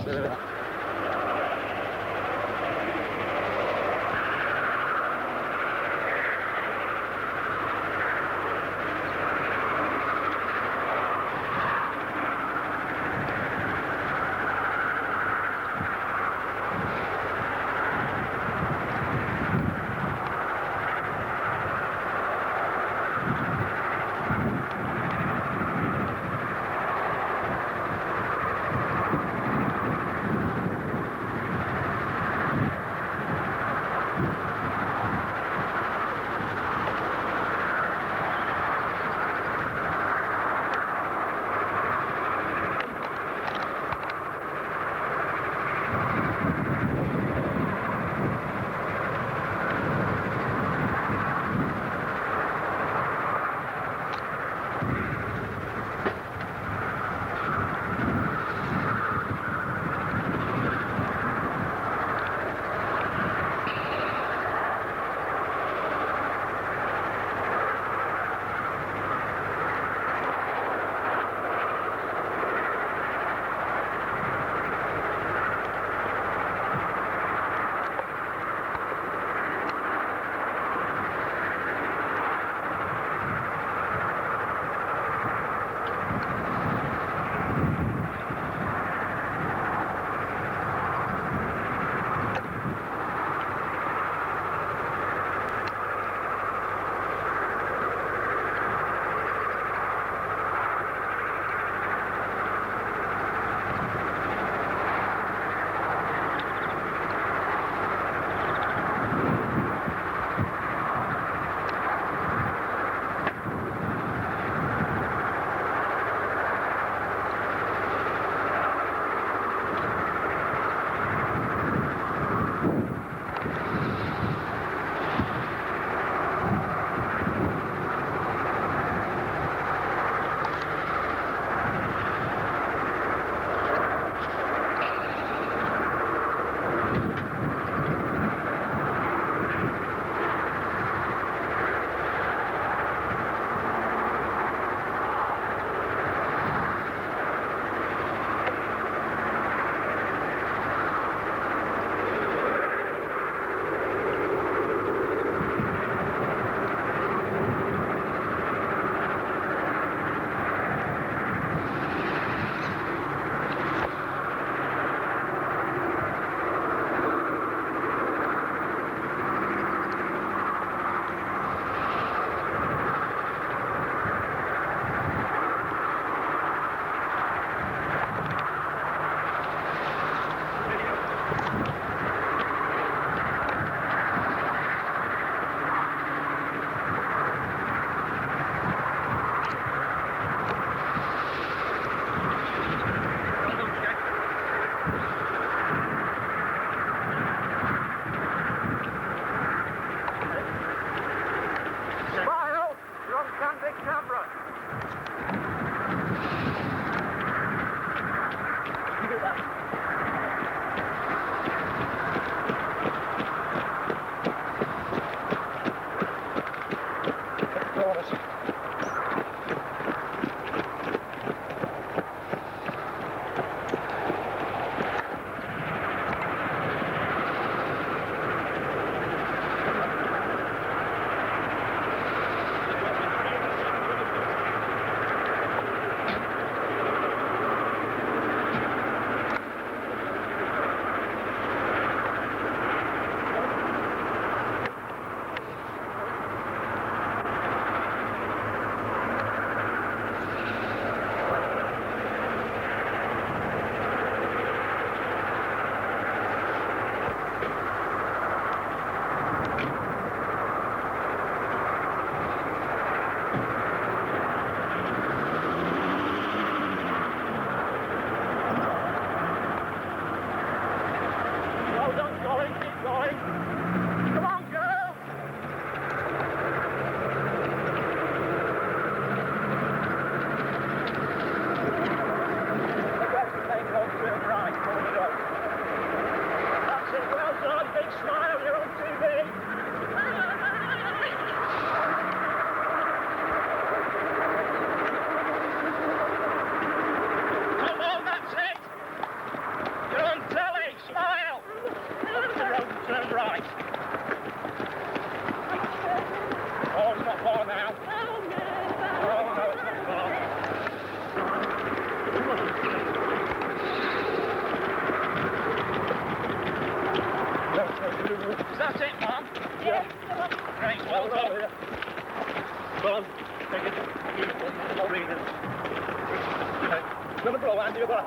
Yeah. Right, well done. Go on. Take it. Not breathing. Gonna blow, Andy, you've got.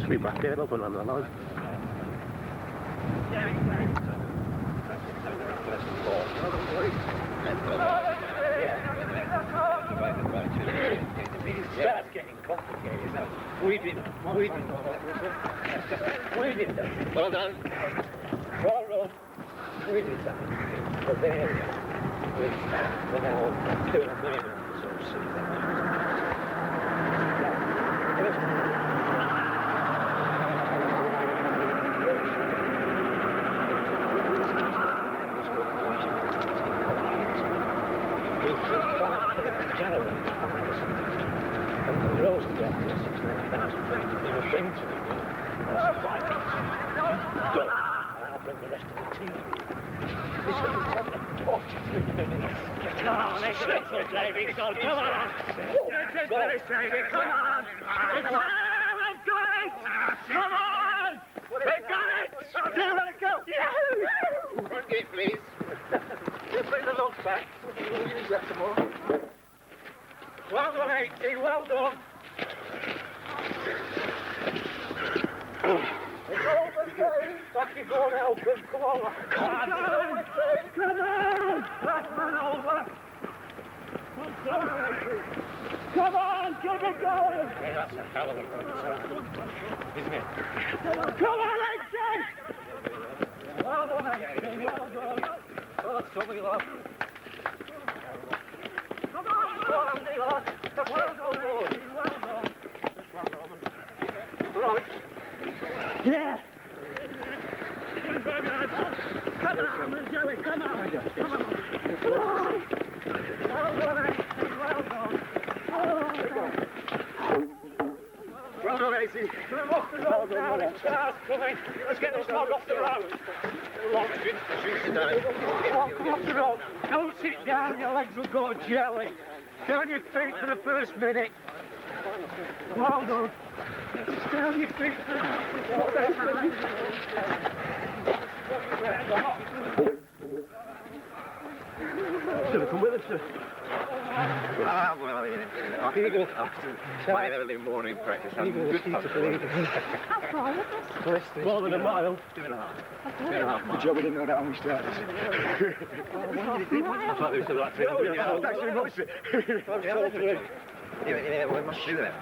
Sweep back there, open on the line. That's getting complicated. Weeding. Well done. Well done. Weeding that. But there we go. We're now doing a minimum sort of see that. Well done, 80, well done. It's over, Dave. Back you go and help him. Come on. Come on. Last man over. Come on, get it going. Yeah, that's a hell of a good isn't it? Come on, 80. Well done, 80. Well done. Well, that's something like that. Come on, Andy, lad. Well done, boys. Well done. Right. Yeah. Come on, Joey, come on. Come on. Well done, Andy. Well done. Well done, AC. Come off the road now. Cars coming. Let's get this log off the road. Come off the road. Don't sit down, your legs will go jelly. Stay on your feet for the first minute. Well done. Stay on your feet for the first minute. Should have come with us, sir. Well, here you go. My early morning practice. I'm good fun. How far is this? More than a mile. 2.5. Good job we didn't know that when we started. I thought there was about 300 yards. Yeah, we must do that.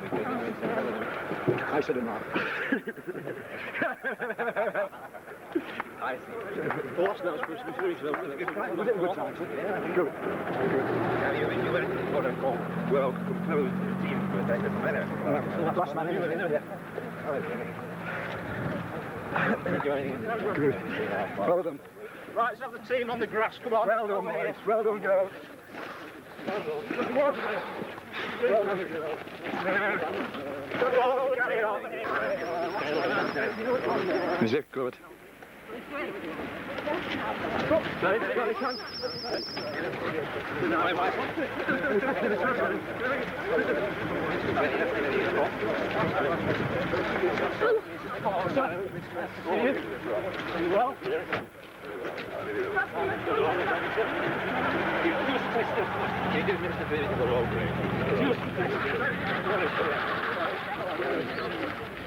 I said a mile. I see. Well, that's not supposed to be serious, though. Was it a good time, sir? Yeah, good. Now, you were what I call well composed team, but that doesn't matter. Last man anyway, yeah. Good. Well done. Right, let's have the team on the grass. Come on. Well done, mate. Well done, girls. Well done, girls. Come on, carry on. Is it good?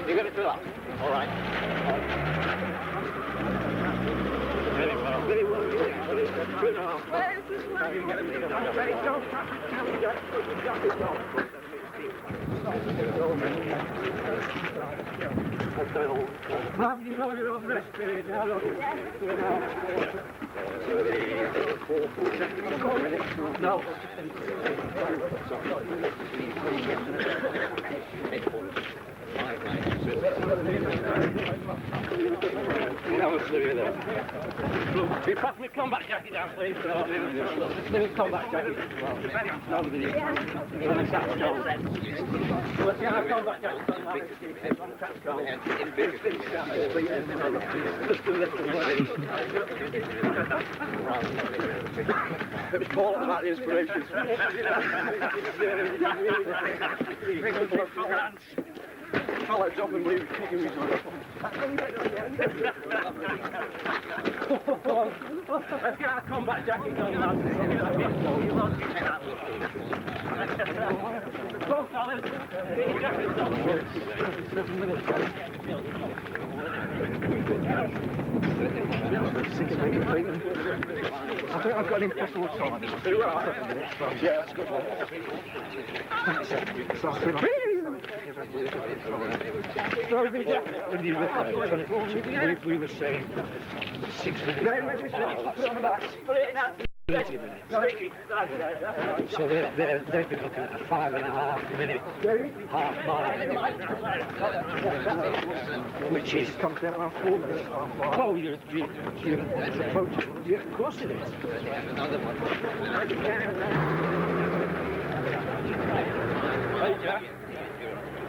You got it through that? All right. Very well. Very well. Good now. Mom, you know you're on rest period now, look. No. Can you pass me a combat jacket down, please? Let me combat jacket. Let's get our combat jacket on. It was Paul about the inspiration. Follow up and leave kicking me. Let's get our combat jackets on, lads. Go, fellas. Get your jackets on. 7 minutes. I think I've got an impossible time. Yeah, that's a good one. We were saying 6 minutes. So they've been looking at a 5.5 minute half mile, which is comes down around 4 minutes. Oh, you're approaching. Yeah, of course it is. Hey, Jack.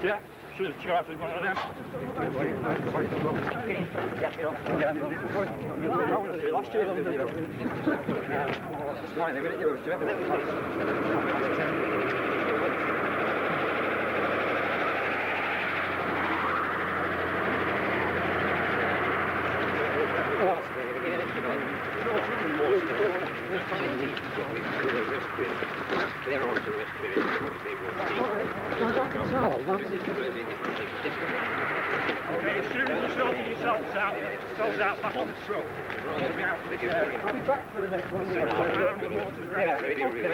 Jack. Should have charged one of them. Last year, Okay, as soon as you sort yourselves out back on the truck. I'll be back for the next one.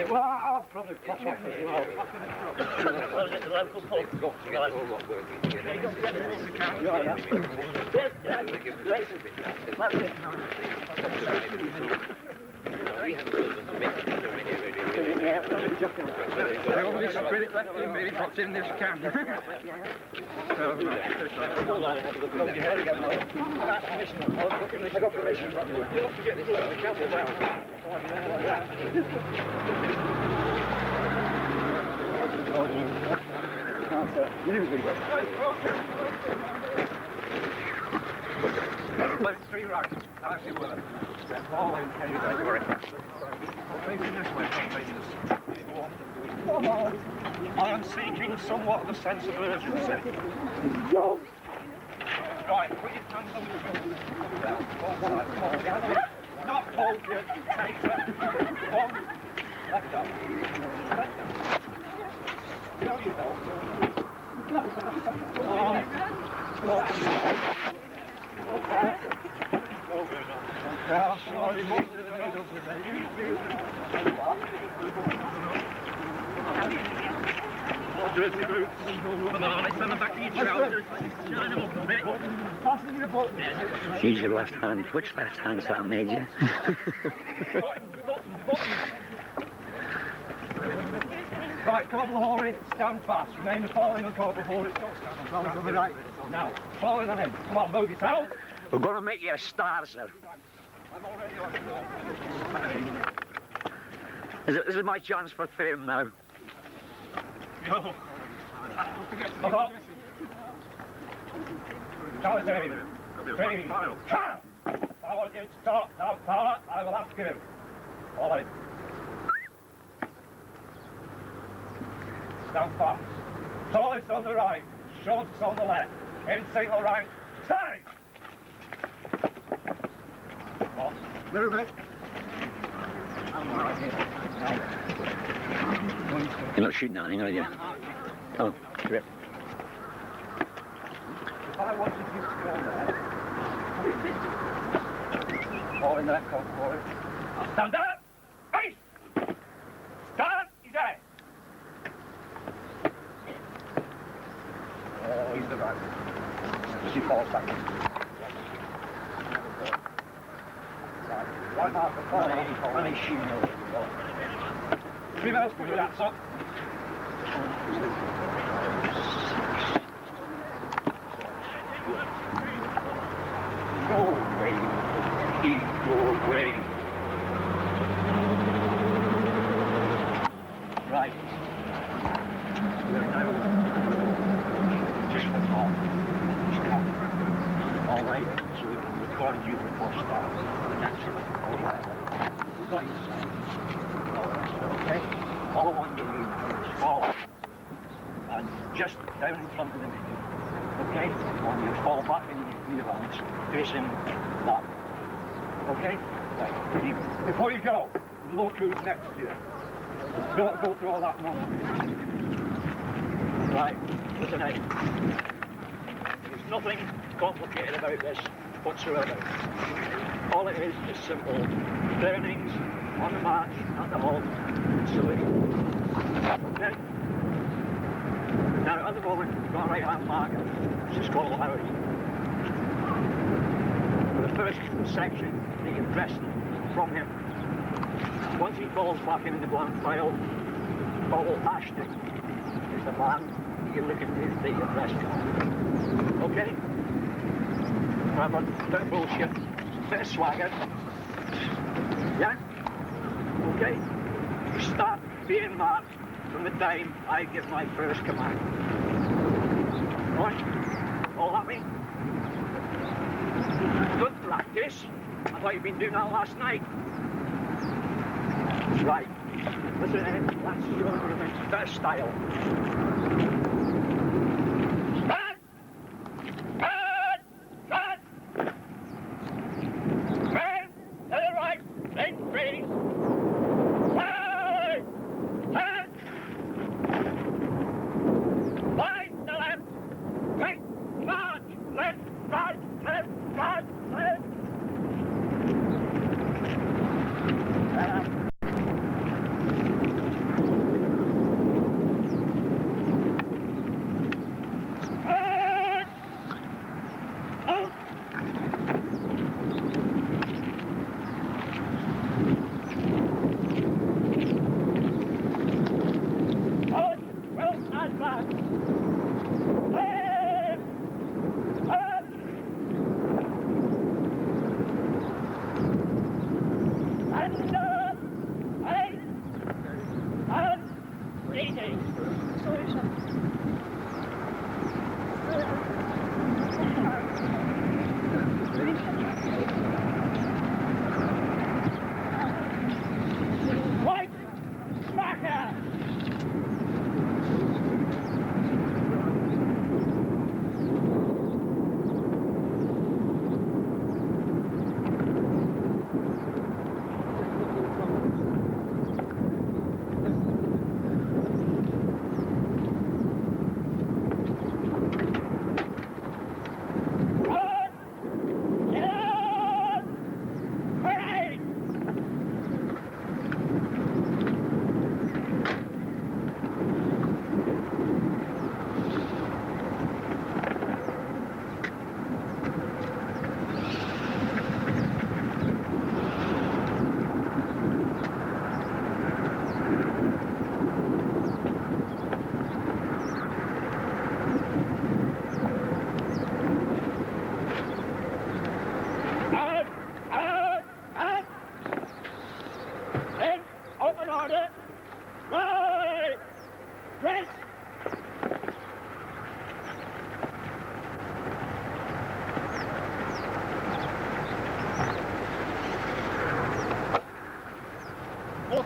Well, I'll probably pop off as well. I'll get the local pub. I only spirit left in me, what's in this can. I got permission. You'll have to get this camel down. Let's 3 rocks. I see what all in I am seeking somewhat of a sense of urgency. Right, put your hands on the shoulder. Not hold your taser. One, left up. Left up. Show yourself. Dirty boots. Come on, it's on the back of your trousers. Shine them up a bit. Passing your button. Use your left hand. Which left hand's that, Major? Right, cobble hauling, stand fast. Remain following on cobble hauling. Don't stand on the right. Now, following on him. Come on, move yourself. We're going to make you a star, sir. I'm already on. This is my chance for fame now. Go. Stop. Now it's David. David. I want you to stop. Now, Tyler, I will ask you. All right. Stand fast. Tallest on the right, shortest on the left. In single rank. Stay! Move it. You're not shooting anything, are you? Oh, grip. If I wanted you to go there, fall in that coat for it. Stand up! Face! Stand! He's dead! Oh, he's the right. She falls back. Right. Right now, funny shooting. 3 minutes before that, sir. Go away. Go away. Right. We're now just for talk. Just come. All right. So we can record you before start. Naturally. All right. Right. Okay. All I want you to do is fall. And just down in front of the menu. Okay? And you fall back in your lines, facing that. Okay? Right. Before you go, look who's next to you. Don't go through all that nonsense. Right, listen out. There's nothing complicated about this whatsoever. All it is simple. Turnings on the march at the halt. Salute. Okay? Now at the moment, we've got a right hand marker, which is called Harry. For the first section, you can press from him. Once he falls back in the blank file, Paul Ashton is the man you're looking to take your press card. Okay? Remember, bit of bullshit, bit of swagger. Yeah? Okay? You start being marked from the time I give my first command. Right? All happy? Good practice. I thought you'd been doing that last night. Right. Listen in. That's your bit of style. Stand! Stand! Stand! Man to the right. Then freeze. Stand! Stand! Line to left. Right. March. Left. Right. Left. Right. Left.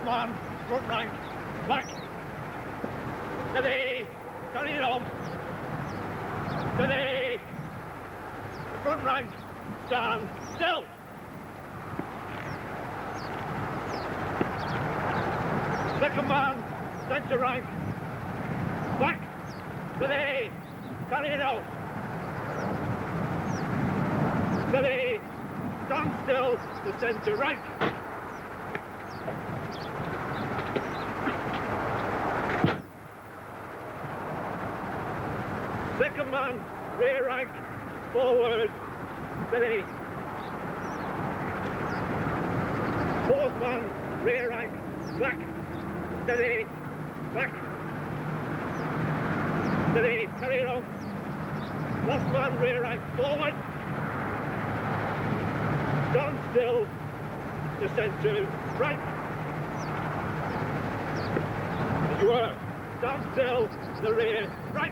Man, front rank, back, steady, carry it on, steady, front rank, stand, still, second man, centre rank, back, steady, carry it on, steady, stand still, the centre rank. Second man, rear rank, forward, steady. rear right, back, steady, back, steady, carry it on. Last man, rear right, forward. Stand still, descend to right. As you were, stand still, the rear, right.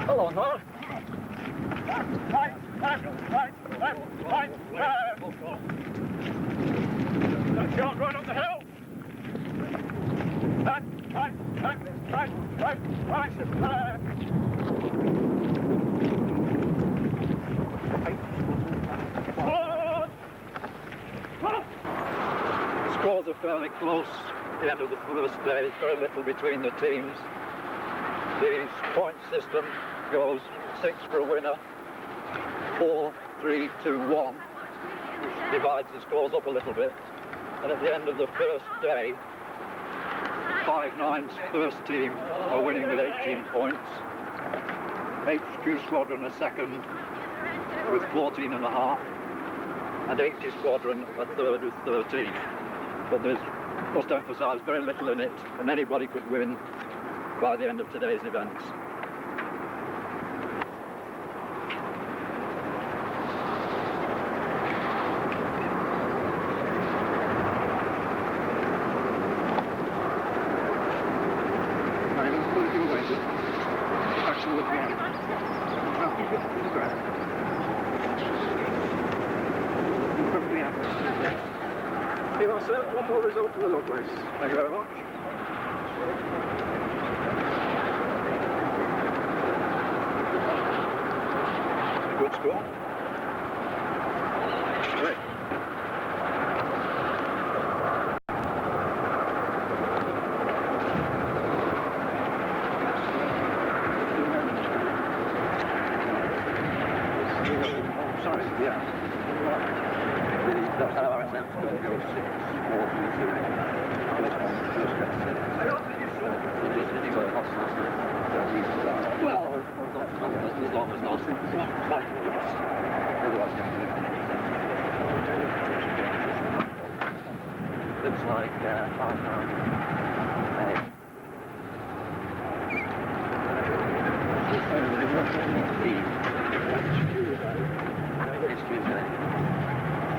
Hello, Nora. Shot right up the hill. Scores are fairly close at the end of the first day, very little between the teams. The point system goes 6 for a winner, 4, 3, 2, 1, divides the scores up a little bit, and at the end of the first day, 5-9's first team are winning with 18 points, HQ Squadron are second with 14.5, and 80 Squadron are third with 13. But there's, must emphasise, very little in it, and anybody could win by the end of today's events. One more result for the log race. Thank you very much. Good score. Great. Sorry, yeah. That's how I went to go 6, 4, 3, 2. Well, as long as not. Looks like 5 now.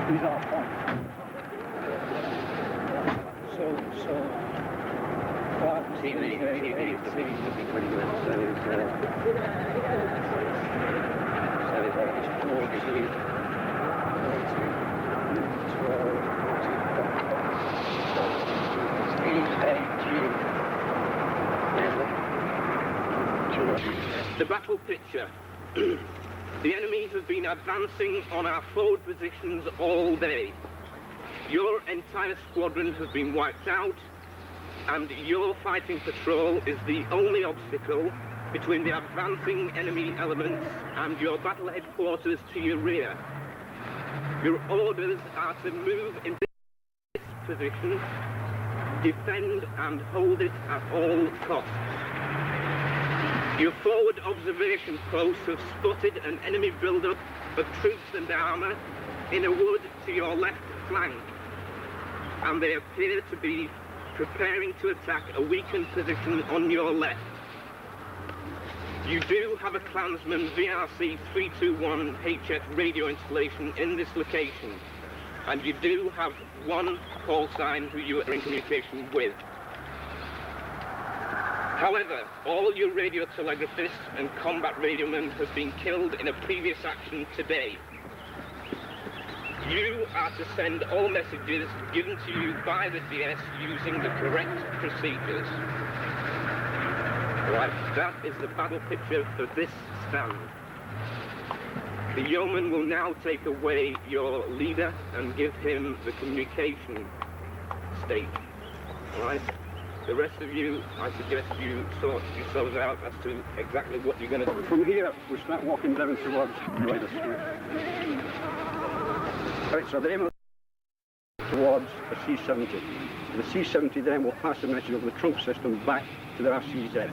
These are points. So, 5, TV would be pretty good. So it's 4, 12, The battle picture. The enemy have been advancing on our forward positions all day. Your entire squadron has been wiped out, and your fighting patrol is the only obstacle between the advancing enemy elements and your battle headquarters to your rear. Your orders are to move in this position, defend and hold it at all costs. Your forward observation posts have spotted an enemy build-up of troops and armour in a wood to your left flank, and they appear to be preparing to attack a weakened position on your left. You do have a Klansman VRC 321 HF radio installation in this location, and you do have one call sign who you are in communication with. However, all your radio telegraphists and combat radiomen have been killed in a previous action today. You are to send all messages given to you by the DS using the correct procedures. Right, that is the battle picture for this stand. The yeoman will now take away your leader and give him the communication state. Right? The rest of you, I suggest you sort yourselves out as to exactly what you're going to do. From here, we start walking down towards the street. Right, so the aim of towards a C-70. The C-70 then will pass the message over the trunk system back to the RCZ.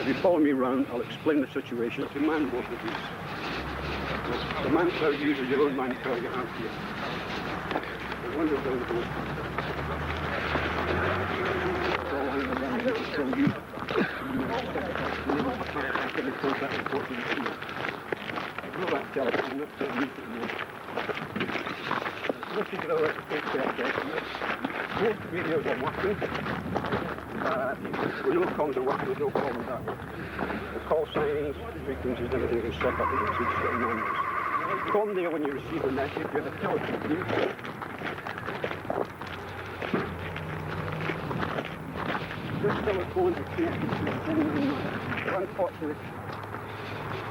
If you follow me round, I'll explain the situation to man both of these. The man crowd uses your own man crowd you have here. The one who's down the road. So you Pull that telephone up to the meter mode. Look at the electric check. Both radios are working. With no comms are working, there's no problem with that. The call signs, frequencies, everything is set up with the 2 certain numbers. Come there when you receive a message, you have a telephone here. This telephone is connected to the phone line. Unfortunately,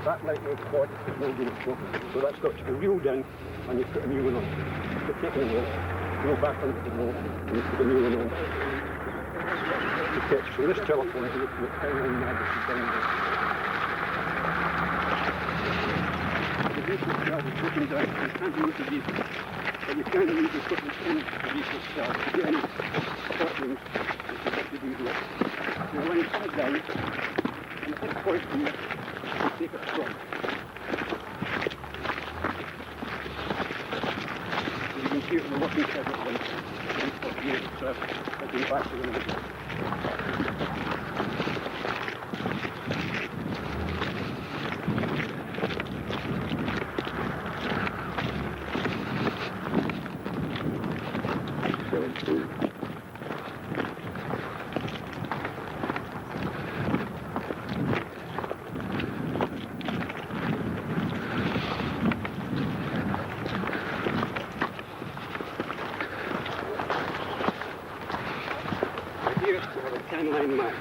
that light was quad is no good at working. So that's got to be reeled in and you put a new one on. You take it away, go back under the wall and you put a new one on. Okay, so this telephone is looking at how long majesty down there. The vehicle itself is looking down, you can't use the vehicle. But you can use the equipment in the vehicle itself to get any problems which you have to do here. You line it down and at this point here, you take it from. You can see it in the working schedule when it's going back to the middle. Line map.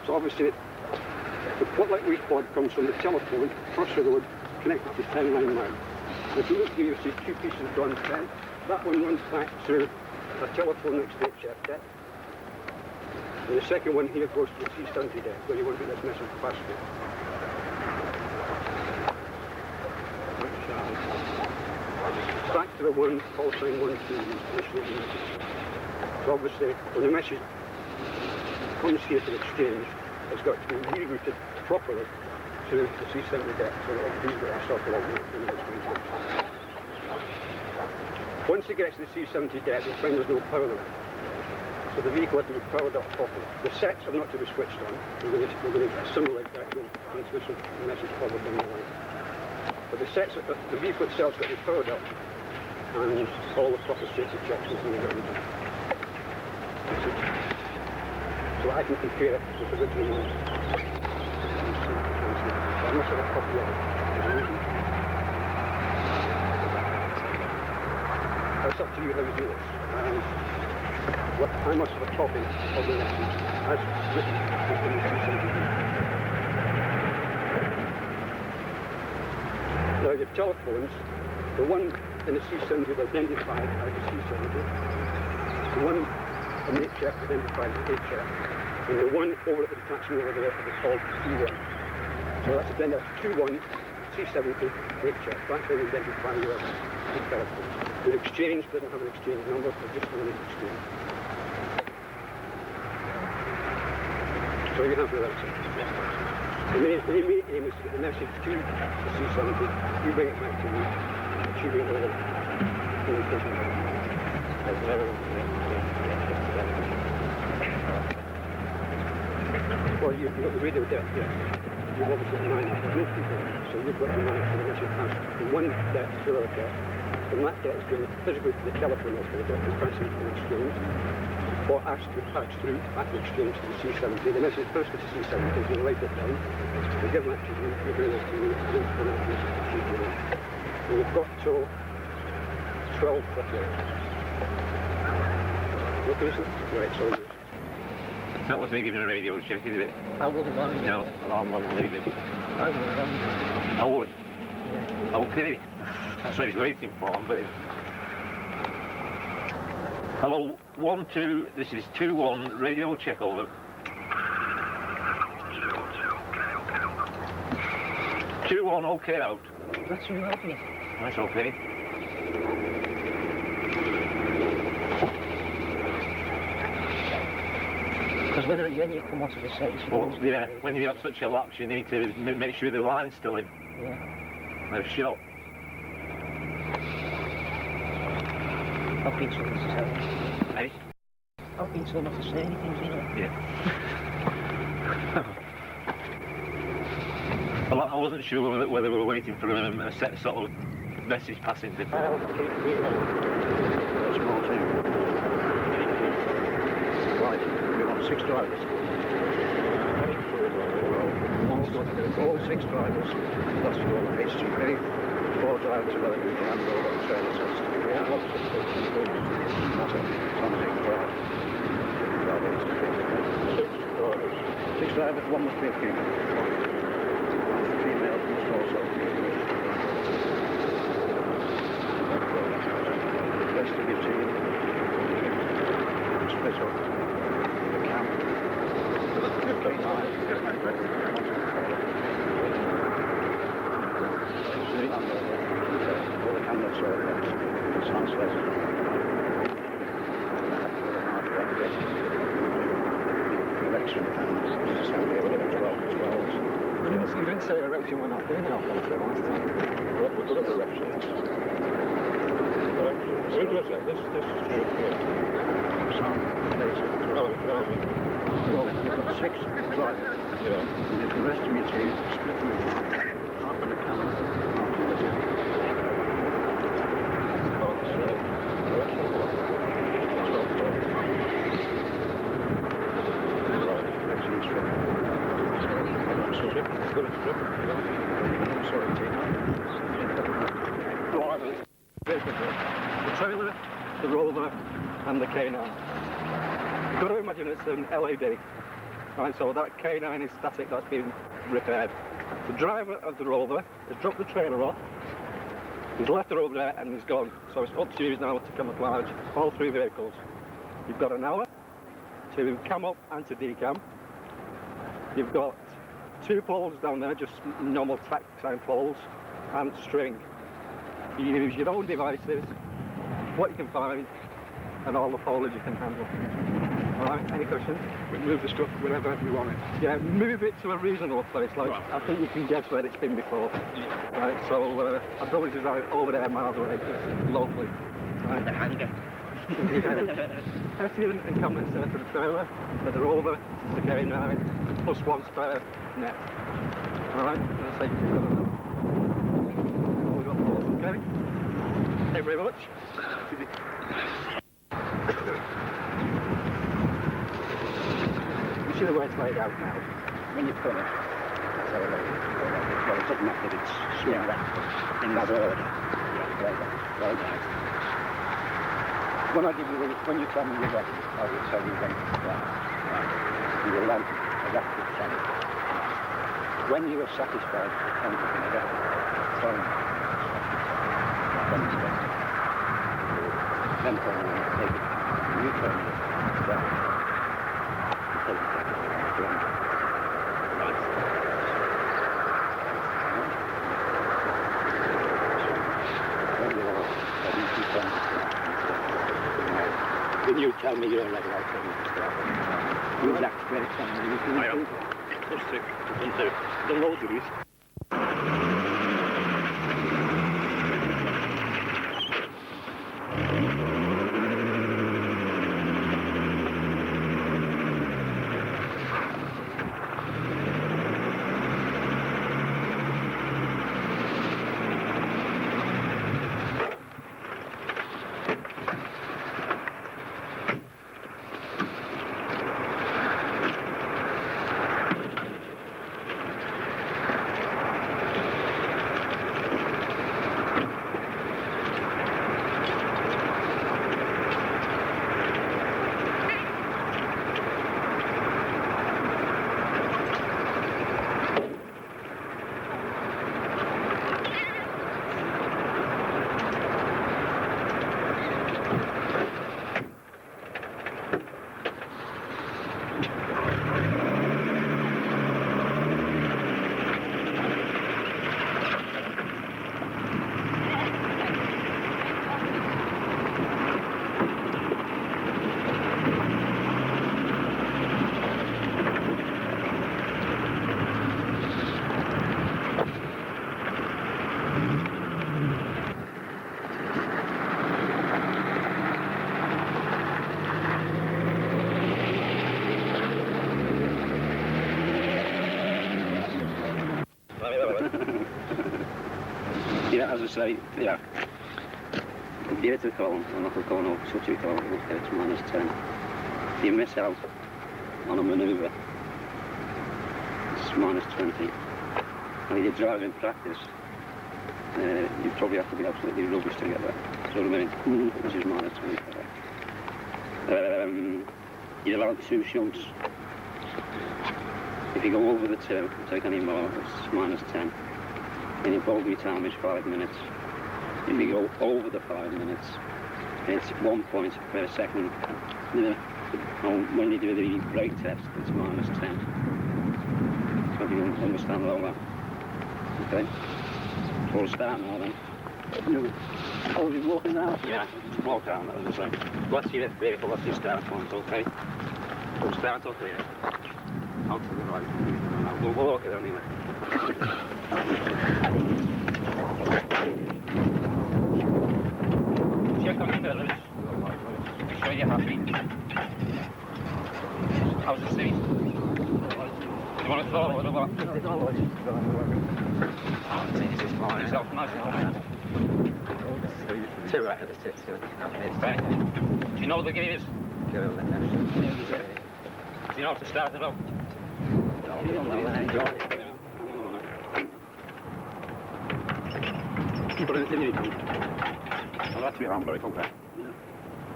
So obviously the plug-like wave pod comes from the telephone, first of all connected to 10 line mount. If you look here you'll see 2 pieces drawn 10. That one runs back to a telephone next to the HF deck. And the second one here goes to the C70 deck where you want to get this message faster. Back to the one, call sign 1, 2, so obviously when the message comes here to the exchange, it's got to be rerouted properly to the C70 deck so that these get a circle out in the exchange. Once it gets to the C70 deck, we find there's no power limit. So the vehicle has to be powered up properly. The sets are not to be switched on. We're going to simulate that transmission message forward down the line. But the sets, the vehicle itself has got to be powered up and all the proper safety checks are going to get done. So I can compare it with the original one. I must have a copy of it. It's up to you how you do this. I must have a copy of the message as written within the C70. Now your telephones, the one in the C70 is identified as the C70. The one on the HF identified as HF. And the one over at the detachment over there is called T1. So that's then that's 2-1, C70, HF. That's how you identify your telephones. The exchange doesn't have an exchange number, but just an exchange. So you have that. The main aim is to get the message to the C70, you bring it back to me, achieving all the communication. Well, you've got the radio deck here. You've obviously got 9 people, so you've got to manage the message pass from one deck to the other deck. From that deck is going physically to the telephone operator and transferred to the exchange, or asked to patch through at the exchange to the C70. The message first to the C70, you write it down, you give that to you, you bring it to me, you put it to the and you've got till 12:38. Okay, so, right, so that was me giving a radio check, is it? I would have done it. No, I'm not leaving it. I would have done it. I would. Yeah. Okay. That's what he's waiting for, but... Hello, 1, 2, this is 2-1, radio check over. 2-1, okay out. That's really lovely. That's okay. Because when you come onto the set, well, yeah, when you have such a lapse, you need to make sure the line's still in. Yeah. They're shut. I've been told to tell you. Hey? I've been told not to say anything, you know. Yeah. Well, I wasn't sure whether we were waiting for a set sort of message passing. Small team. Right, we want 6 drivers. All 6 drivers. That's for all the HGP. 4 drivers are going to do the handover and trailer test. Yeah, lots of stuff included. That's it. Something drive. 6 drivers, 1 must be a female. Female must also be a female. The rest of your team split up the camp. All the cameras are it's translated. Election and assembly of 12. You didn't say erection we're not doing it last time. We're good at erection. This is true. Well, you've got 6 drivers. Yeah. And the rest of your team split them in half on the camera, half on the team. The trailer, the roller, and the K9. You've got to imagine it's an LED. Right, so that K9 is static, that's been repaired. The driver of the roller has dropped the trailer off, he's left it over there and he's gone. So it's up to you now to camouflage all 3 vehicles. You've got an hour to cam up and to decam. You've got 2 poles down there, just normal track time poles, and string. You use your own devices, what you can find, and all the foliage you can handle. Alright, any questions? We move the stuff wherever we want it. Yeah, move it to a reasonable place, like, right. I think you can guess where it's been before. Right, so I don't want to drive over there miles away, just locally. Right. The hangar. Everything encampments there for the trailer, for the rover, the K9, plus 1 spare net. Alright, let's say we've got 4, okay? Thank you very much. You see the way it's laid out now? When you finish, that's how it lays out. Well, it doesn't matter if it's swing left in that order. Yeah, right. When I give you, when you tell me you're ready, I will tell you when it's right. You will land a rapid center. When you are satisfied, then you're going to get phone. Then phone and take it. You turn it down. Take it down. Right. When you're ready to turn it. When you tell me you're ready, I'll tell you to start. You black very funny. I am. Just 6. The load release. say, yeah, give it a call, I'm not going to such a call, it's -10. You miss out on a manoeuvre, it's -20. And if you drive in practice, you probably have to be absolutely rubbish to get that. So I mean, which is -25. You're allowed 2 shunts. If you go over the 2, take any more, it's -10. And your bogey time is 5 minutes. If you go over the 5 minutes, it's 1 point per second. And when you do the brake test, it's -10. So you understand all that. Okay? So we'll start now then. Oh, you're walking out? Yeah, just walk down, as I say. What's your vehicle, what's your start point, okay? We'll start up here. Out to the right. We'll walk it anyway. Check on the mirrors. Make sure you're happy. How's the seat? You want to forward or what? Yourself nice and high. Too right at the 6. Right. Do you know the gears? Do you know how to start it up? Put it in the middle. Well, that's your handbrake, okay.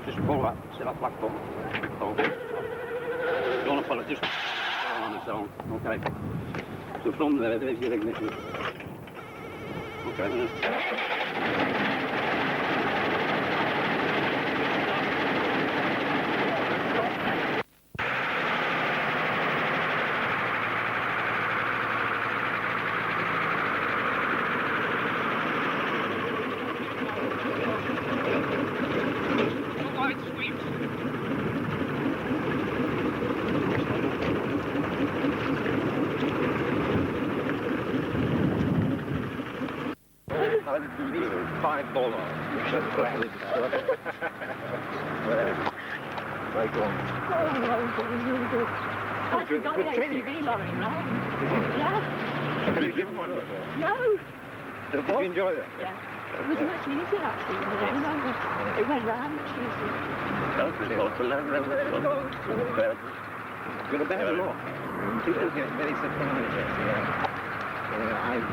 Just pull that, see that black button. Okay. You want to pull it just on its own, okay. So from there, there's your ignition. Okay, then. $5. Right on. I've got an SUV lorry, right? Yeah. Have you given one before? No. Did you enjoy it? Yeah. It was much easier actually. It went round much easier. That's really hard to learn. Got a better law. People get very surprised. I've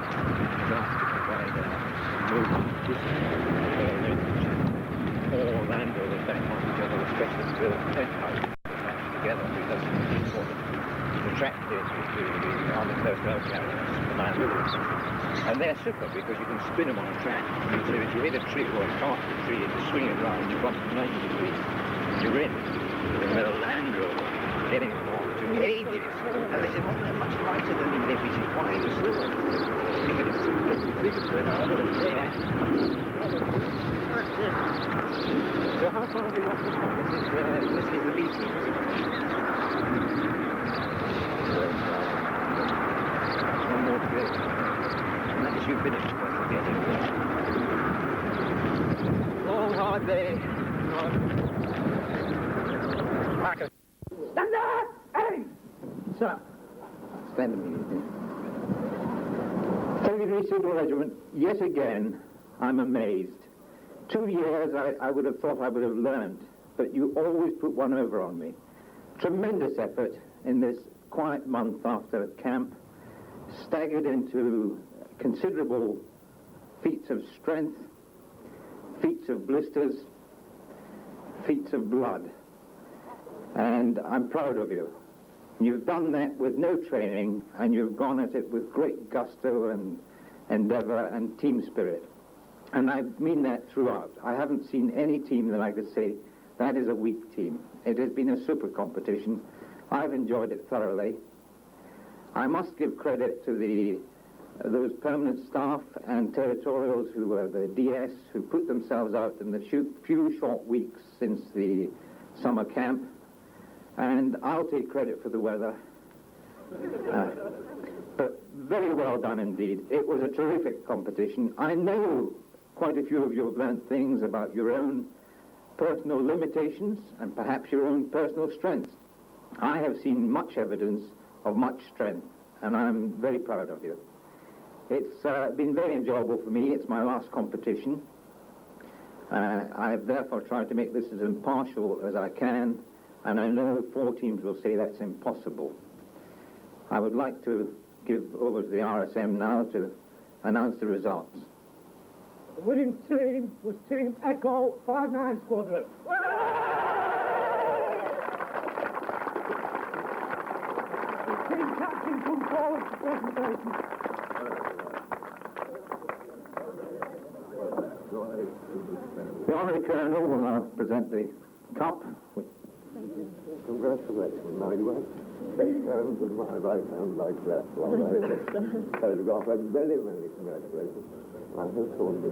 all Land Rovers back on each other, especially the together, because the track is on the first road carriers, the Land Rovers. And they're super because you can spin them on a track. So if you hit a tree or past a tree and you swing it round, you bump 90 degrees, you're in. With a Land Rover getting along to ages. And they said, well, they're much lighter than the Levy's. Why are you slower? So how far have you got this one? This is the B team. One more to go. And that is you finished. Long hard day. Stand there! Hey! Sir. Stand immediately. 73 Civil Regiment, yet again, I'm amazed. 2 years I would have thought I would have learned, but you always put one over on me. Tremendous effort in this quiet month after camp, staggered into considerable feats of strength, feats of blisters, feats of blood. And I'm proud of you. You've done that with no training, and you've gone at it with great gusto and endeavour and team spirit. And I mean that throughout. I haven't seen any team that I could say, that is a weak team. It has been a super competition. I've enjoyed it thoroughly. I must give credit to those permanent staff and territorials who were the DS, who put themselves out in the few short weeks since the summer camp. And I'll take credit for the weather. But very well done indeed. It was a terrific competition. I know quite a few of you have learnt things about your own personal limitations and perhaps your own personal strengths. I have seen much evidence of much strength, and I'm very proud of you. It's been very enjoyable for me. It's my last competition. I have therefore tried to make this as impartial as I can, and I know 4 teams will say that's impossible. I would like to give over to the RSM now to announce the results. The winning team was Team Echo 59 Squadron. The team captain come forward for presentation. The Honorary Colonel will now present the cup. Congratulations, my dear. Take hands with my right hand like that while I photograph. Very, very congratulations. I have told you.